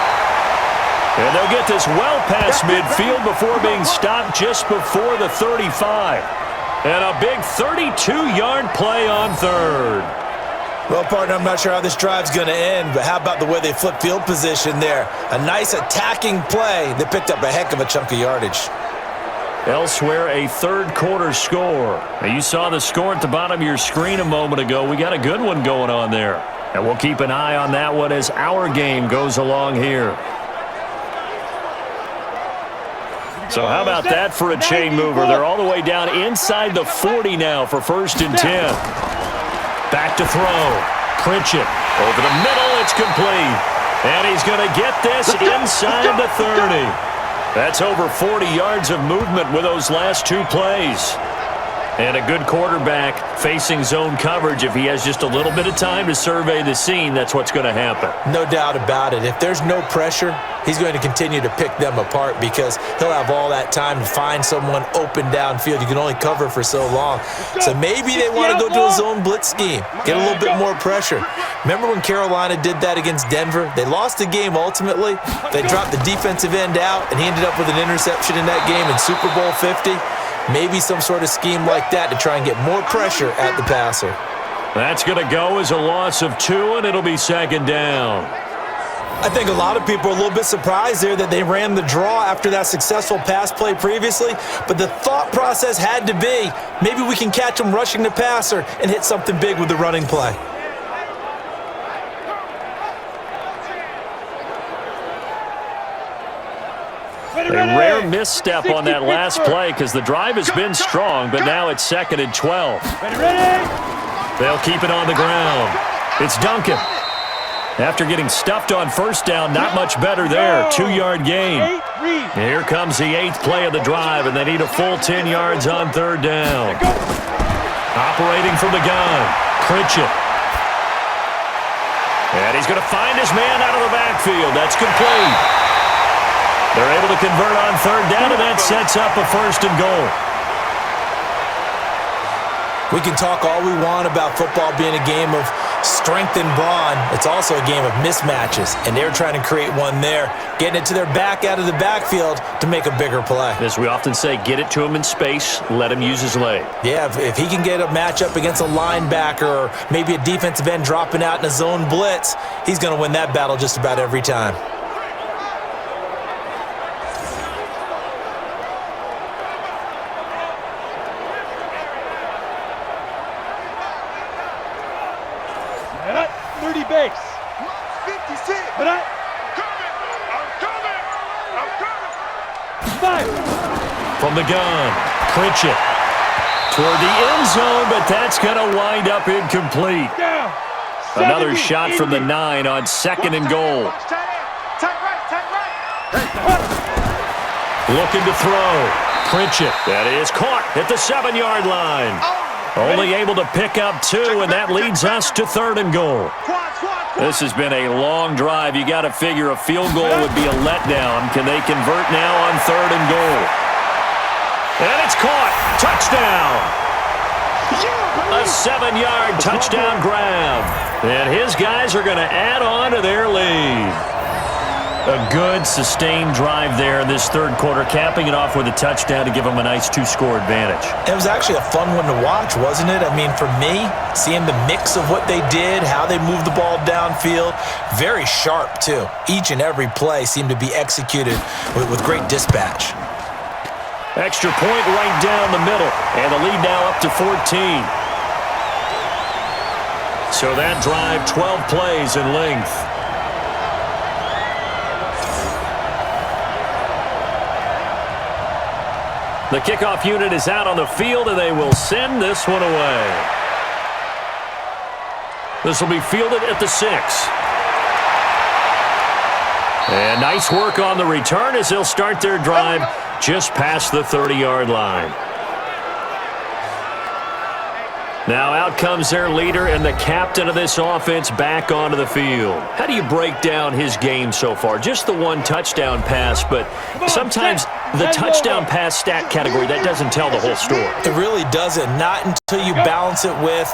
And they'll get this well past midfield before being stopped just before the 35. And a big 32-yard play on 3rd. Well, partner, I'm not sure how this drive's going to end, but how about the way they flip field position there? A nice attacking play. They picked up a heck of a chunk of yardage. Elsewhere, a 3rd quarter score. Now, you saw the score at the bottom of your screen a moment ago. We got a good one going on there. And we'll keep an eye on that one as our game goes along here. So how about that for a chain mover? They're all the way down inside the 40 now for 1st and 10. Back to throw. Pritchett over the middle. It's complete. And he's going to get this inside the 30. That's over 40 yards of movement with those last 2 plays. And a good quarterback facing zone coverage. If he has just a little bit of time to survey the scene, that's what's going to happen. No doubt about it. If there's no pressure, he's going to continue to pick them apart because he'll have all that time to find someone open downfield. You can only cover for so long. So maybe they want to go to a zone blitz scheme, get a little bit more pressure. Remember when Carolina did that against Denver? They lost the game ultimately. They dropped the defensive end out, and he ended up with an interception in that game in Super Bowl 50. Maybe some sort of scheme like that to try and get more pressure at the passer. That's going to go as a loss of 2, and it'll be 2nd down. I think a lot of people are a little bit surprised there that they ran the draw after that successful pass play previously, but the thought process had to be, maybe we can catch them rushing the passer and hit something big with the running play. A rare misstep on that last play because the drive has been strong, but now it's 2nd and 12. They'll keep it on the ground. It's Duncan. After getting stuffed on 1st down, not much better there. 2-yard gain. Here comes the 8th play of the drive, and they need a full 10 yards on 3rd down. Operating from the gun, Pritchett. And he's going to find his man out of the backfield. backfield. That's complete. They're able to convert on third down, and that sets up a 1st and goal. We can talk all we want about football being a game of strength and brawn. It's also a game of mismatches, and they're trying to create one there, getting it to their back out of the backfield to make a bigger play. As we often say, get it to him in space, let him use his leg. Yeah, if he can get a matchup against a linebacker or maybe a defensive end dropping out in a zone blitz, he's going to win that battle just about every time. Base. 56. But I'm coming. Fire. From the gun, Pritchett toward the end zone, but that's going to wind up incomplete. Down. Another shot from the 9 on 2nd and goal. Looking to throw. Pritchett. That is caught at the 7-yard line. Only able to pick up 2, and that leads us to 3rd and goal. This has been a long drive. You got to figure a field goal would be a letdown. Can they convert now on 3rd and goal? And it's caught. Touchdown. A 7-yard touchdown grab. And his guys are going to add on to their lead. A good, sustained drive there in this 3rd quarter, capping it off with a touchdown to give them a nice 2-score advantage. It was actually a fun one to watch, wasn't it? I mean, for me, seeing the mix of what they did, how they moved the ball downfield, very sharp, too. Each and every play seemed to be executed with great dispatch. Extra point right down the middle, and the lead now up to 14. So that drive, 12 plays in length. The kickoff unit is out on the field, and they will send this one away. This will be fielded at the 6. And nice work on the return as they'll start their drive just past the 30-yard line. Now out comes their leader and the captain of this offense back onto the field. How do you break down his game so far? Just the 1 touchdown pass, but sometimes the touchdown pass stat category, that doesn't tell the whole story. It really doesn't, not until you balance it with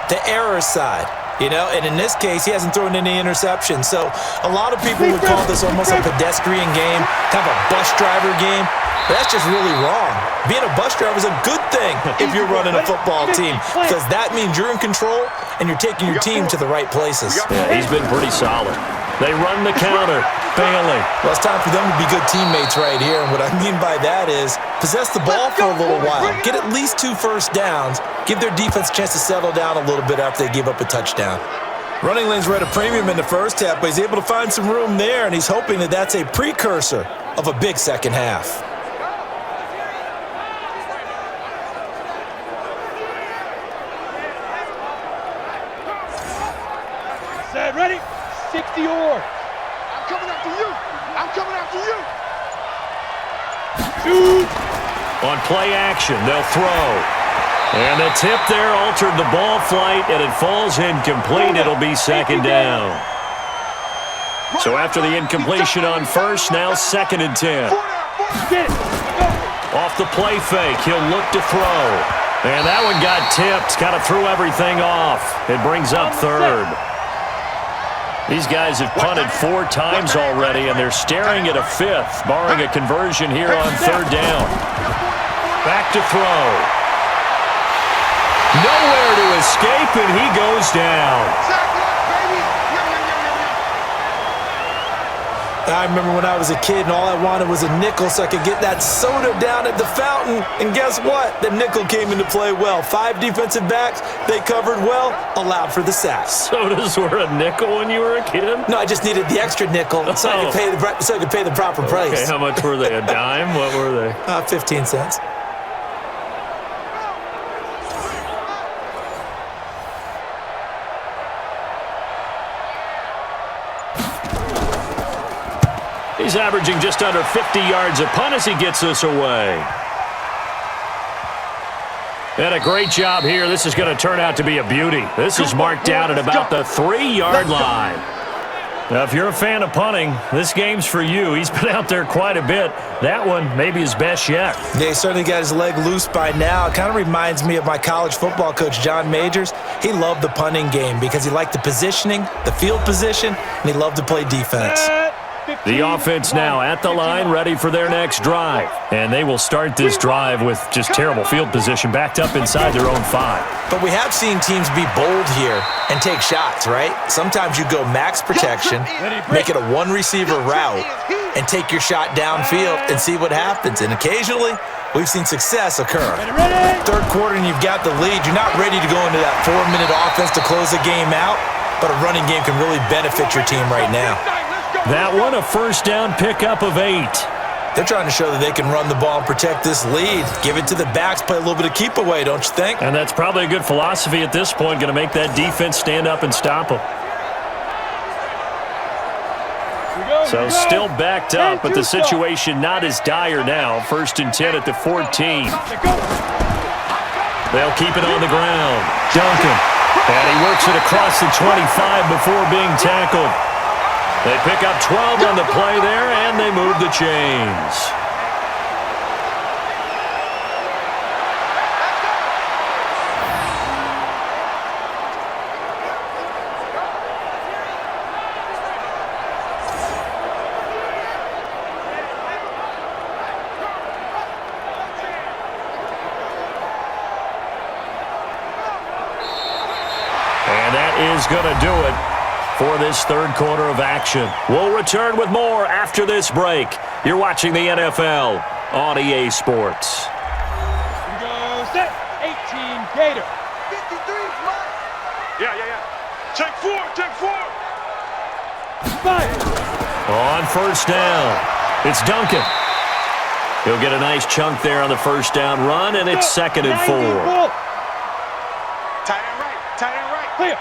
the error side. You know, and in this case, he hasn't thrown any interceptions. So a lot of people would call this almost a pedestrian game, kind of a bus driver game. But that's just really wrong. Being a bus driver is a good thing if you're running a football team, because that means you're in control and you're taking your team to the right places. Yeah, he's been pretty solid. They run the counter, failing. Well, it's time for them to be good teammates right here. And what I mean by that is possess the ball for a little while. Get at least 2 first downs. Give their defense a chance to settle down a little bit after they give up a touchdown. Running lanes were at a premium in the first half, but he's able to find some room there, and he's hoping that that's a precursor of a big second half. Set, ready? 60 or. I'm coming after you. I'm coming after you. Shoot. On play action, they'll throw. And the tip there altered the ball flight, and it falls incomplete. It'll be 2nd down. So after the incompletion on first, now 2nd and 10. Get it. Go. Off the play fake, he'll look to throw. And that one got tipped, kind of threw everything off. It brings up 3rd. These guys have punted 4 times already, and they're staring at a 5th, barring a conversion here on 3rd down. Back to throw. Nowhere to escape, and he goes down. I remember when I was a kid and all I wanted was a nickel so I could get that soda down at the fountain. And guess what? The nickel came into play well. 5 defensive backs, they covered well, allowed for the sacks. Sodas were a nickel when you were a kid? No, I just needed the extra nickel so I could pay the proper price. Okay, how much were they? A dime? What were they? 15 cents. He's averaging just under 50 yards a punt as he gets this away. And a great job here. This is going to turn out to be a beauty. This is marked down at about the 3-yard line. Now, if you're a fan of punting, this game's for you. He's been out there quite a bit. That one, maybe his best yet. Yeah, he certainly got his leg loose by now. It kind of reminds me of my college football coach, John Majors. He loved the punting game because he liked the positioning, the field position, and he loved to play defense. The offense now at the line, ready for their next drive. And they will start this drive with just terrible field position, backed up inside their own 5. But we have seen teams be bold here and take shots, right? Sometimes you go max protection, make it a one-receiver route, and take your shot downfield and see what happens. And occasionally, we've seen success occur. Third quarter and you've got the lead. You're not ready to go into that 4-minute offense to close the game out, but a running game can really benefit your team right now. That one, a first down pickup of 8. They're trying to show that they can run the ball and protect this lead. Give it to the backs, play a little bit of keep away, don't you think? And that's probably a good philosophy at this point, going to make that defense stand up and stop them. So still backed up, but the situation not as dire now. 1st and 10 at the 14. They'll keep it on the ground. Duncan. And he works it across the 25 before being tackled. They pick up 12 on the play there, and they move the chains. And that is going to do it for this third quarter of action. We'll return with more after this break. You're watching the NFL on EA Sports. Here we go, set, 18, Gator. 53, yeah. Check 4. 5. On first down, it's Duncan. He'll get a nice chunk there on the first down run, and it's 2nd and 4. Tight end right. Clear.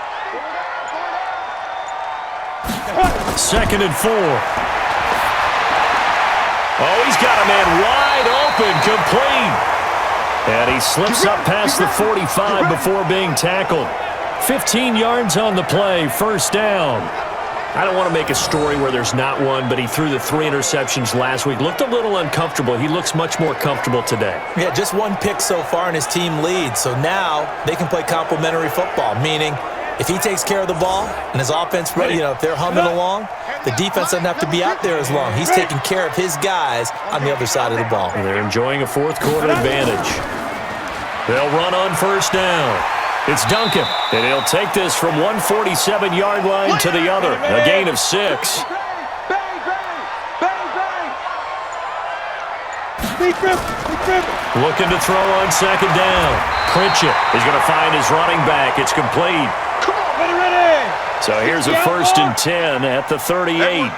2nd and 4. Oh, he's got a man wide open, complete. And he slips up past the 45 before being tackled. 15 yards on the play, first down. I don't want to make a story where there's not one, but he threw the 3 interceptions last week. Looked a little uncomfortable. He looks much more comfortable today. Yeah, just 1 pick so far and his team leads. So now they can play complementary football, meaning if he takes care of the ball and his offense, if they're humming along, the defense doesn't have to be out there as long. He's taking care of his guys on the other side of the ball. And they're enjoying a fourth quarter advantage. They'll run on first down. It's Duncan, and he'll take this from 147-yard line to the other. A gain of 6. Looking to throw on 2nd down. Pritchett is going to find his running back. It's complete. Ready. So here's a 1st and 10 at the 38.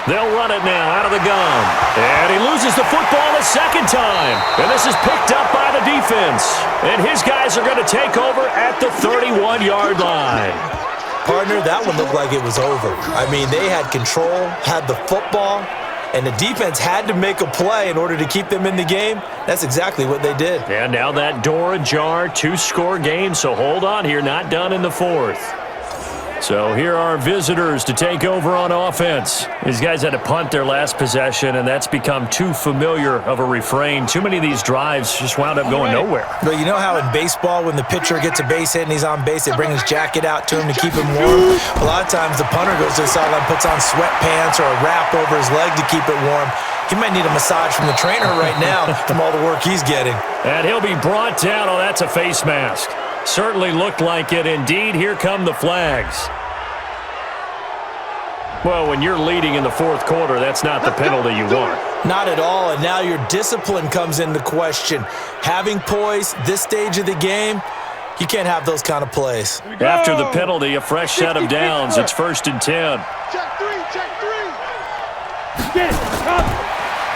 They'll run it now out of the gun. And he loses the football a 2nd time. And this is picked up by the defense. And his guys are going to take over at the 31-yard line. Partner, that one looked like it was over. I mean, they had control, had the football, and the defense had to make a play in order to keep them in the game. That's exactly what they did. And now that door ajar, 2-score game, so hold on here, not done in the 4th. So here are visitors to take over on offense. These guys had to punt their last possession, and that's become too familiar of a refrain. Too many of these drives just wound up going nowhere. But you know how in baseball, when the pitcher gets a base hit and he's on base, they bring his jacket out to him to keep him warm? A lot of times the punter goes to the sideline, puts on sweatpants or a wrap over his leg to keep it warm. He might need a massage from the trainer right now from all the work he's getting. And he'll be brought down. Oh, that's a face mask. Certainly looked like it. Indeed, here come the flags. Well, when you're leading in the 4th quarter, that's not the penalty you want. Not at all, and now your discipline comes into question. Having poise this stage of the game, you can't have those kind of plays. After the penalty, a fresh set of downs. It's 1st and 10. Check 3. Get it. Up.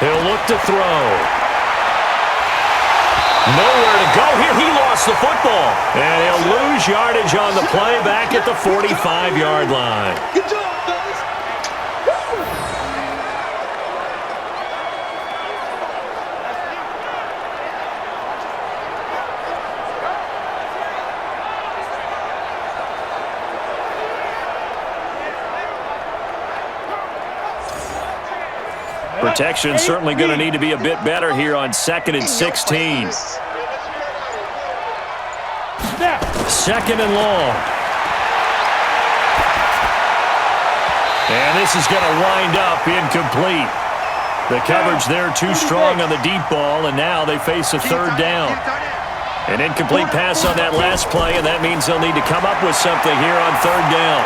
He'll look to throw. Nowhere to go here. He lost the football. And he'll lose yardage on the play back at the 45-yard line. Good job, fellas. Protection certainly going to need to be a bit better here on 2nd and 16. Second and long. And this is going to wind up incomplete. The coverage there too strong on the deep ball, and now they face a third down. An incomplete pass on that last play, and that means they'll need to come up with something here on third down.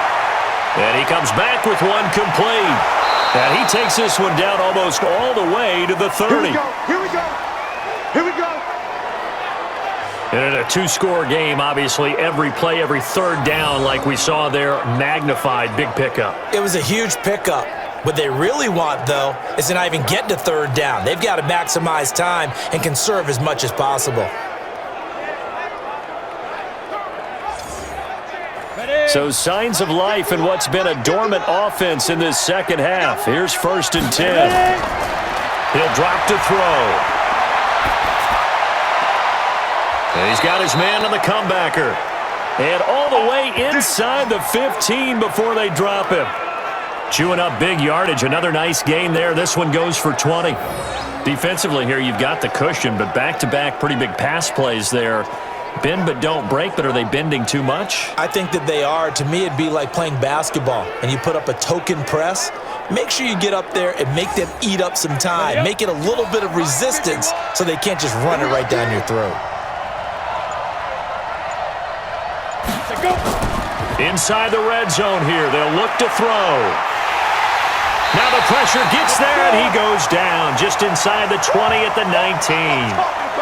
And he comes back with one complete. And he takes this one down almost all the way to the 30. Here we go. Here we go. And in a two-score game, obviously, every play, every third down, like we saw there, magnified, big pickup. It was a huge pickup. What they really want, though, is to not even get to third down. They've got to maximize time and conserve as much as possible. So signs of life in what's been a dormant offense in this second half. Here's 1st and 10. He'll drop to throw. And he's got his man on the comebacker. And all the way inside the 15 before they drop him. Chewing up big yardage. Another nice gain there. This one goes for 20. Defensively here, you've got the cushion, but back-to-back pretty big pass plays there. Bend but don't break, but are they bending too much? I think that they are. To me, it'd be like playing basketball, and you put up a token press. Make sure you get up there and make them eat up some time. Make it a little bit of resistance so they can't just run it right down your throat. Inside the red zone here, they'll look to throw. Now the pressure gets there, and he goes down just inside the 20 at the 19.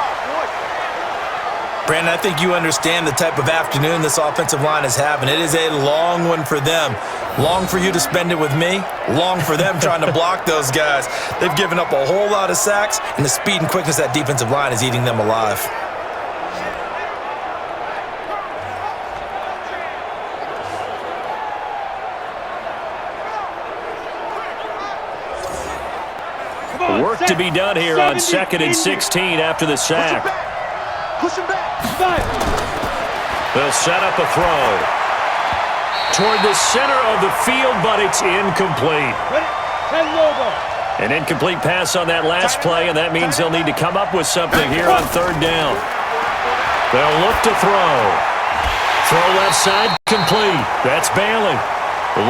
Brandon, I think you understand the type of afternoon this offensive line is having. It is a long one for them. Long for you to spend it with me. Long for them trying to block those guys. They've given up a whole lot of sacks, and the speed and quickness of that defensive line is eating them alive. Work to be done here on 2nd and 16 after the sack. Push him back. They'll set up a throw toward the center of the field, but it's incomplete. An incomplete pass on that last play, and that means they'll need to come up with something here on third down. They'll look to throw. Throw left side, complete. That's Bailey.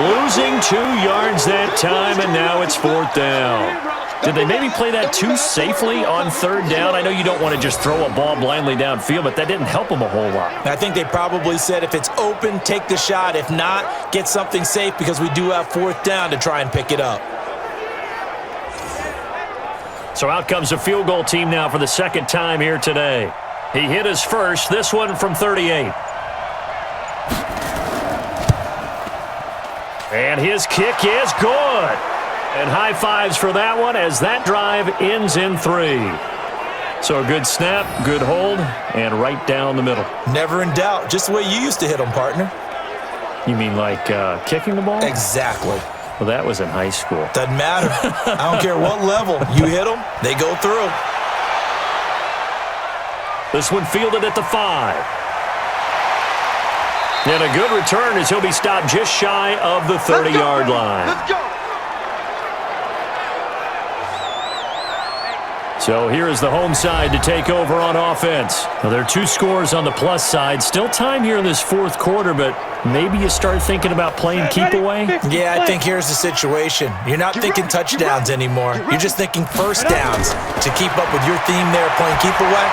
Losing 2 yards that time, and now it's 4th down. Did they maybe play that too safely on third down? I know you don't want to just throw a ball blindly downfield, but that didn't help them a whole lot. I think they probably said if it's open, take the shot. If not, get something safe because we do have 4th down to try and pick it up. So out comes a field goal team now for the second time here today. He hit his first, this one from 38. And his kick is good. And high fives for that one as that drive ends in 3. So a good snap, good hold, and right down the middle. Never in doubt. Just the way you used to hit them, partner. You mean like kicking the ball? Exactly. Well, that was in high school. Doesn't matter. I don't care what level. You hit them, they go through. This one fielded at the 5. And a good return as he'll be stopped just shy of the 30-yard line. Let's go. So here is the home side to take over on offense. Well, there are 2 scores on the plus side. Still time here in this 4th quarter, but maybe you start thinking about playing keep away? Yeah, I think here's the situation. You're not thinking touchdowns anymore. You're just thinking first downs. To keep up with your theme there, playing keep away,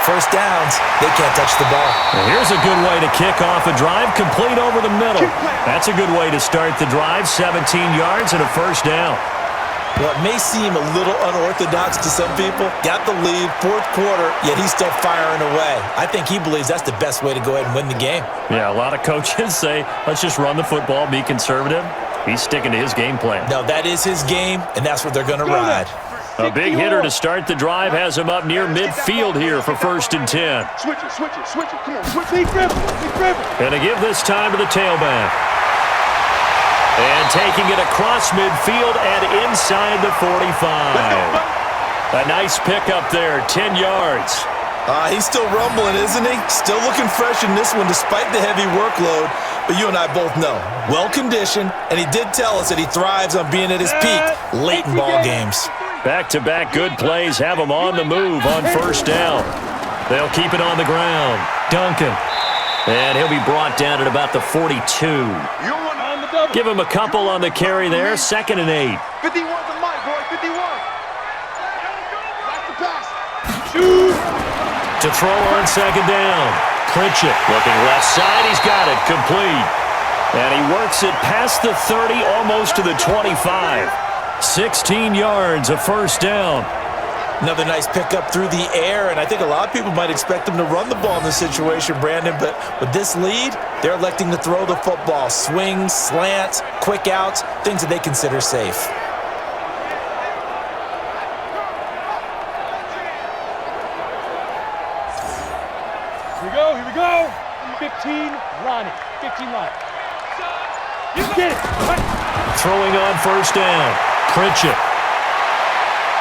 first downs, they can't touch the ball. Well, here's a good way to kick off a drive complete over the middle. That's a good way to start the drive. 17 yards and a first down. What may seem a little unorthodox to some people, got the lead, 4th quarter, yet he's still firing away. I think he believes that's the best way to go ahead and win the game. Yeah, a lot of coaches say, let's just run the football, be conservative. He's sticking to his game plan. No, that is his game, and that's what they're going to ride. A big hitter to start the drive has him up near midfield here for 1st and 10. Switch it. Come on, switch it. And to give this time to the tailback. And taking it across midfield and inside the 45. A nice pickup there, 10 yards. He's still rumbling, isn't he? Still looking fresh in this one despite the heavy workload. But you and I both know, well-conditioned, and he did tell us that he thrives on being at his peak late in ball games. Back-to-back good plays have them on the move on first down. They'll keep it on the ground. Duncan. And he'll be brought down at about the 42. Give him a couple on the carry there. 2nd and 8. 51 to Mike, boy. 51. That's the pass. Shoot. To throw on 2nd down. Pritchett looking left side. He's got it. Complete. And he works it past the 30, almost to the 25. 16 yards, a first down. Another nice pickup through the air, and I think a lot of people might expect them to run the ball in this situation, Brandon, but with this lead, they're electing to throw the football. Swings, slants, quick outs, things that they consider safe. Here we go. 15, Lonnie. 15 line. You get it. Throwing on first down. Pritchett.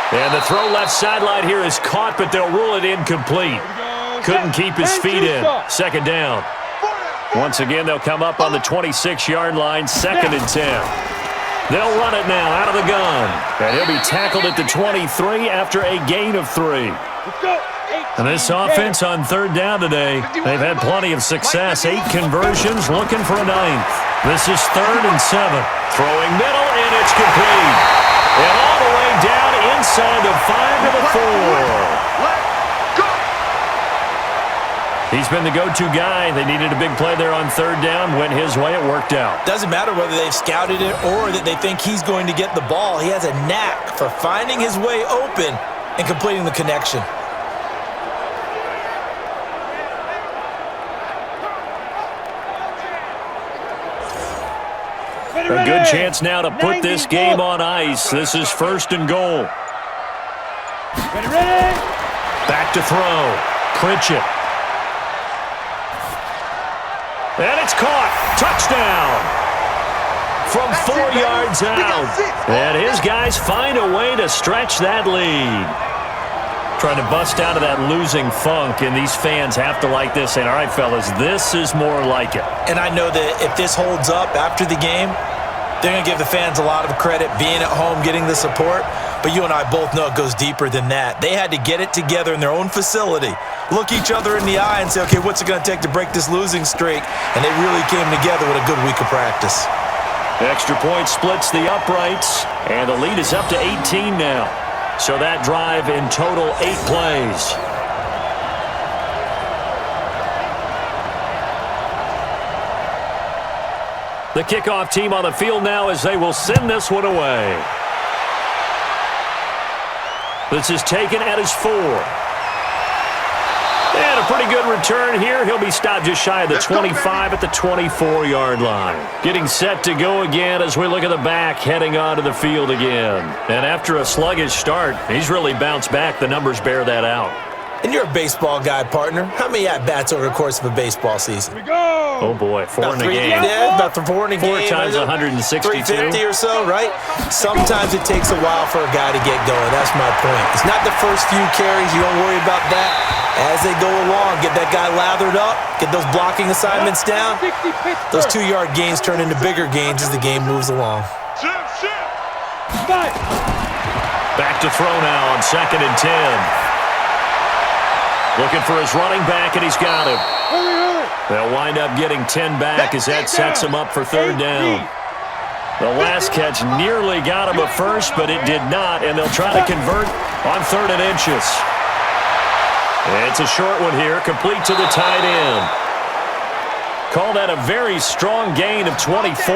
And the throw left sideline here is caught, but they'll rule it incomplete. Couldn't keep his feet in. 2nd down. Once again, they'll come up on the 26-yard line, 2nd and 10. They'll run it now out of the gun. And he'll be tackled at the 23 after a gain of 3. Let's go. And this offense on 3rd down today, they've had plenty of success. 8 conversions, looking for a 9th. This is 3rd and 7. Throwing middle, and it's complete. And all the way down inside the 5 to the 4. He's been the go-to guy. They needed a big play there on 3rd down. Went his way. It worked out. Doesn't matter whether they've scouted it or that they think he's going to get the ball. He has a knack for finding his way open and completing the connection. A good chance now to put this game on ice. This is 1st and goal. Ready. Back to throw. Pritchett. And it's caught. Touchdown. From 4 yards out. And his guys find a way to stretch that lead. Trying to bust out of that losing funk, and these fans have to like this. And all right, fellas, this is more like it. And I know that if this holds up after the game, they're going to give the fans a lot of credit being at home, getting the support. But you and I both know it goes deeper than that. They had to get it together in their own facility, look each other in the eye and say, okay, what's it going to take to break this losing streak? And they really came together with a good week of practice. Extra point splits the uprights, and the lead is up to 18 now. So that drive in total 8 plays. The kickoff team on the field now as they will send this one away. This is taken at his 4. And a pretty good return here. He'll be stopped just shy of the 25 at the 24-yard line. Getting set to go again as we look at the back, heading onto the field again. And after a sluggish start, he's really bounced back. The numbers bear that out. And you're a baseball guy, partner. How many at-bats over the course of a baseball season? Here we go. Oh, boy, 4 in a game. Yeah, about 4 in a game. 4 times 162. 350 or so, right? Sometimes it takes a while for a guy to get going. That's my point. It's not the first few carries. You don't worry about that. As they go along, get that guy lathered up, get those blocking assignments down. Those 2-yard gains turn into bigger gains as the game moves along. Back to throw now on 2nd and 10. Looking for his running back, and he's got him. They'll wind up getting 10 back as that sets him up for 3rd down. The last catch nearly got him a first, but it did not, and they'll try to convert on 3rd and inches. It's a short one here, complete to the tight end. Call that a very strong gain of 24.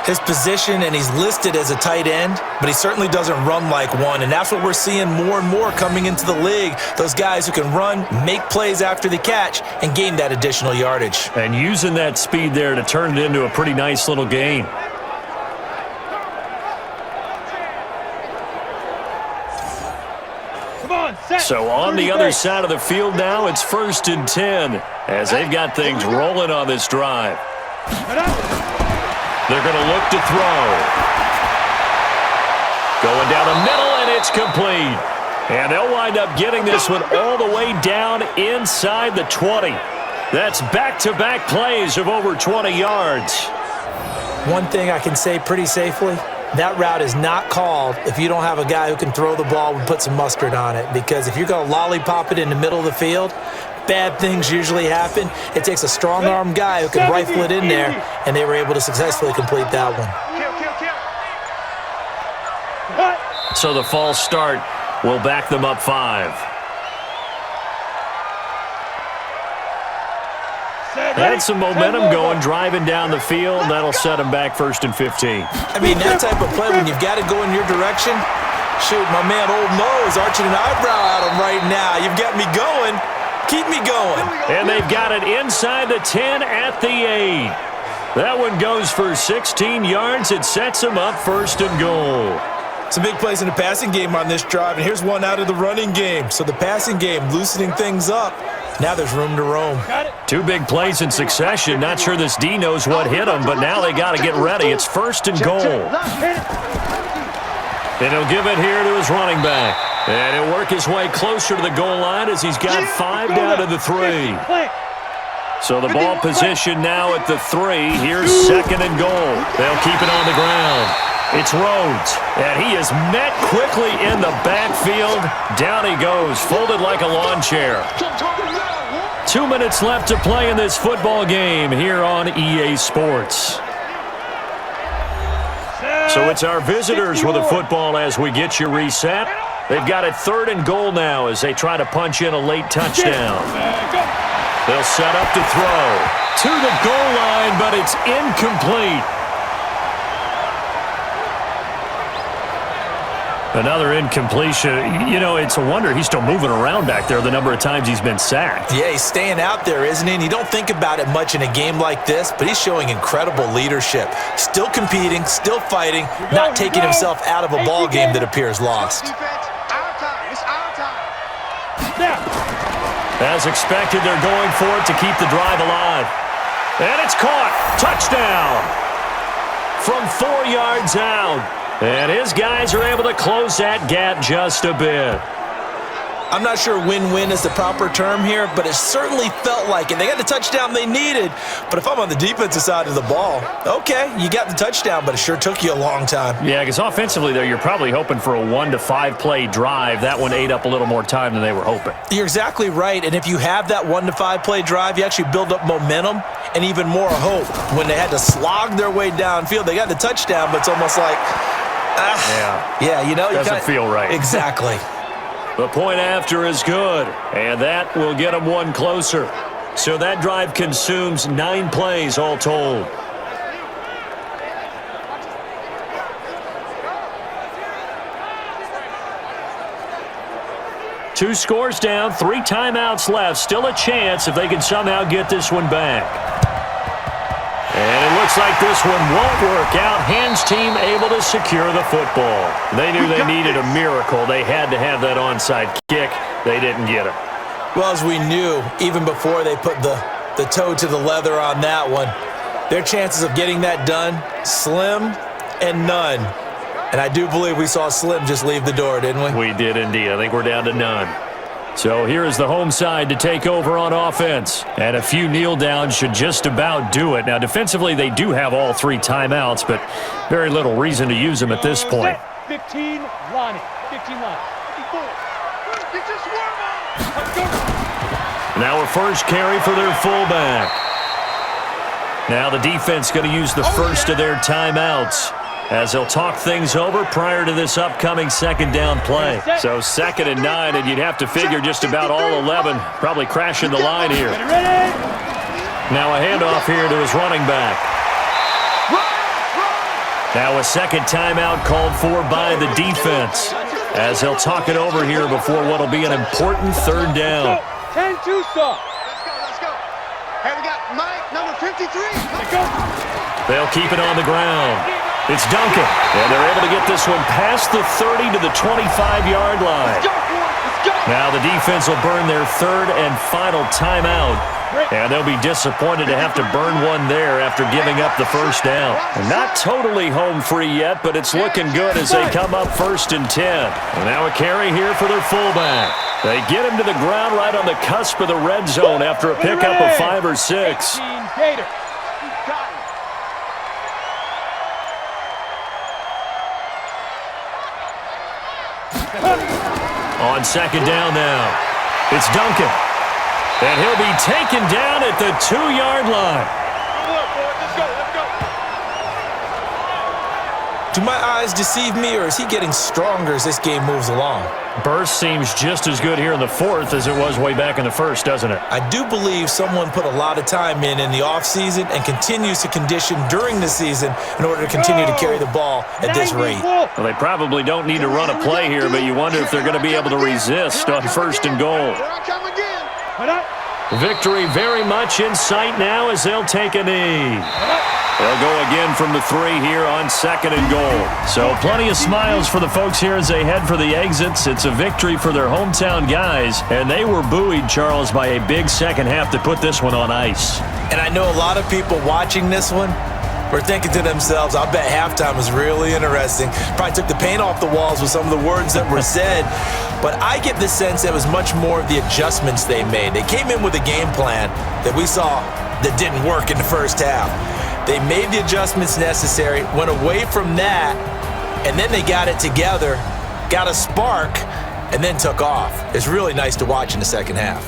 His position, and he's listed as a tight end, but he certainly doesn't run like one, and that's what we're seeing more and more coming into the league. Those guys who can run, make plays after the catch, and gain that additional yardage. And using that speed there to turn it into a pretty nice little gain. So on the other side of the field now, it's 1st and 10 as they've got things rolling on this drive. They're going to look to throw. Going down the middle, and it's complete. And they'll wind up getting this one all the way down inside the 20. That's back-to-back plays of over 20 yards. One thing I can say pretty safely, that route is not called if you don't have a guy who can throw the ball and put some mustard on it. Because if you're going to lollipop it in the middle of the field, bad things usually happen. It takes a strong-arm guy who can rifle it in there, and they were able to successfully complete that one. So the false start will back them up 5. Had some momentum going, driving down the field. That'll set them back 1st and 15. I mean, that type of play, when you've got to go in your direction, shoot, my man Old Mo is arching an eyebrow at him right now. You've got me going. Keep me going. And they've got it inside the 10 at the 8. That one goes for 16 yards. It sets them up 1st and goal. Some big plays in the passing game on this drive, and here's one out of the running game. So the passing game loosening things up. Now there's room to roam. 2 big plays in succession. Not sure this D knows what hit him, but now they got to get ready. It's 1st and goal. And he'll give it here to his running back. And he'll work his way closer to the goal line as he's got 5 down to the 3. So the ball position now at the 3. Here's 2nd and goal. They'll keep it on the ground. It's Rhodes, and he is met quickly in the backfield. Down he goes, folded like a lawn chair. 2 minutes left to play in this football game here on EA Sports. So it's our visitors with the football as we get you reset. They've got it 3rd and goal now as they try to punch in a late touchdown. They'll set up to throw to the goal line, but it's incomplete. Another incompletion. You know, it's a wonder he's still moving around back there the number of times he's been sacked. Yeah, he's staying out there, isn't he? And you don't think about it much in a game like this, but he's showing incredible leadership. Still competing, still fighting, not taking himself out of a ball game that appears lost. As expected, they're going for it to keep the drive alive. And it's caught. Touchdown. From 4 yards out. And his guys are able to close that gap just a bit. I'm not sure win-win is the proper term here, but it certainly felt like it. They got the touchdown they needed, but if I'm on the defensive side of the ball, okay, you got the touchdown, but it sure took you a long time. Yeah, because offensively, though, you're probably hoping for a 1 to 5 play drive. That one ate up a little more time than they were hoping. You're exactly right, and if you have that 1 to 5 play drive, you actually build up momentum and even more hope. When they had to slog their way downfield, they got the touchdown, but it's almost like, yeah, you know, doesn't feel right. Exactly. The point after is good, and that will get them one closer. So that drive consumes 9 plays all told. Two scores down, 3 timeouts left. Still a chance if they can somehow get this one back. And it looks like this one won't work out. Hands team able to secure the football. They knew they needed a miracle. They had to have that onside kick. They didn't get it. Well, as we knew, even before they put the toe to the leather on that one, their chances of getting that done, slim and none. And I do believe we saw Slim just leave the door, didn't we? We did indeed. I think we're down to none. So here is the home side to take over on offense. And a few kneel downs should just about do it. Now, defensively, they do have all 3 timeouts, but very little reason to use them at this point. 15, Lonnie. 15, Lonnie. 54. Now a first carry for their fullback. Now the defense going to use the first of their timeouts as they'll talk things over prior to this upcoming 2nd down play. So 2nd and 9, and you'd have to figure just about all 11 probably crashing the line here. Now a handoff here to his running back. Now a 2nd timeout called for by the defense as they'll talk it over here before what will be an important 3rd down. 10-2, Let's go. Hey, we got Mike, number 53. Let's go. They'll keep it on the ground. It's Duncan, and they're able to get this one past the 30 to the 25-yard line. Now the defense will burn their 3rd and final timeout, and they'll be disappointed to have to burn one there after giving up the 1st down. Not totally home free yet, but it's looking good as they come up 1st and 10. And now a carry here for their fullback. They get him to the ground right on the cusp of the red zone after a pickup of 5 or 6. On second down now, it's Duncan. And he'll be taken down at the 2-yard line. Let's go. Do my eyes deceive me, or is he getting stronger as this game moves along? Burst seems just as good here in the fourth as it was way back in the first, doesn't it? I do believe someone put a lot of time in the offseason and continues to condition during the season in order to continue to carry the ball at this rate. Well, they probably don't need to run a play here, but you wonder if they're going to be able to resist on first and goal. Here I come again. Victory very much in sight now as they'll take a knee. They'll go again from the 3 here on second and goal. So plenty of smiles for the folks here as they head for the exits. It's a victory for their hometown guys, and they were buoyed, Charles, by a big second half to put this one on ice. And I know a lot of people watching this one were thinking to themselves, I bet halftime was really interesting. Probably took the paint off the walls with some of the words that were said. But I get the sense it was much more of the adjustments they made. They came in with a game plan that we saw that didn't work in the first half. They made the adjustments necessary, went away from that, and then they got it together, got a spark, and then took off. It's really nice to watch in the second half.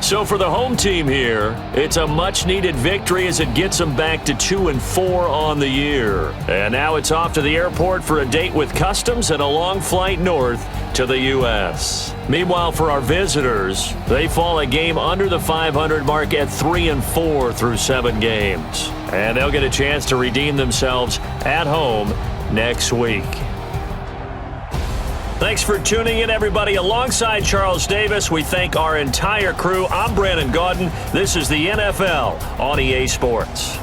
So for the home team here, it's a much-needed victory as it gets them back to 2-4 on the year. And now it's off to the airport for a date with Customs and a long flight north to the U.S. Meanwhile, for our visitors, they fall a game under the 500 mark at 3-4 through 7 games. And they'll get a chance to redeem themselves at home next week. Thanks for tuning in, everybody. Alongside Charles Davis, we thank our entire crew. I'm Brandon Gaudin. This is the NFL on EA Sports.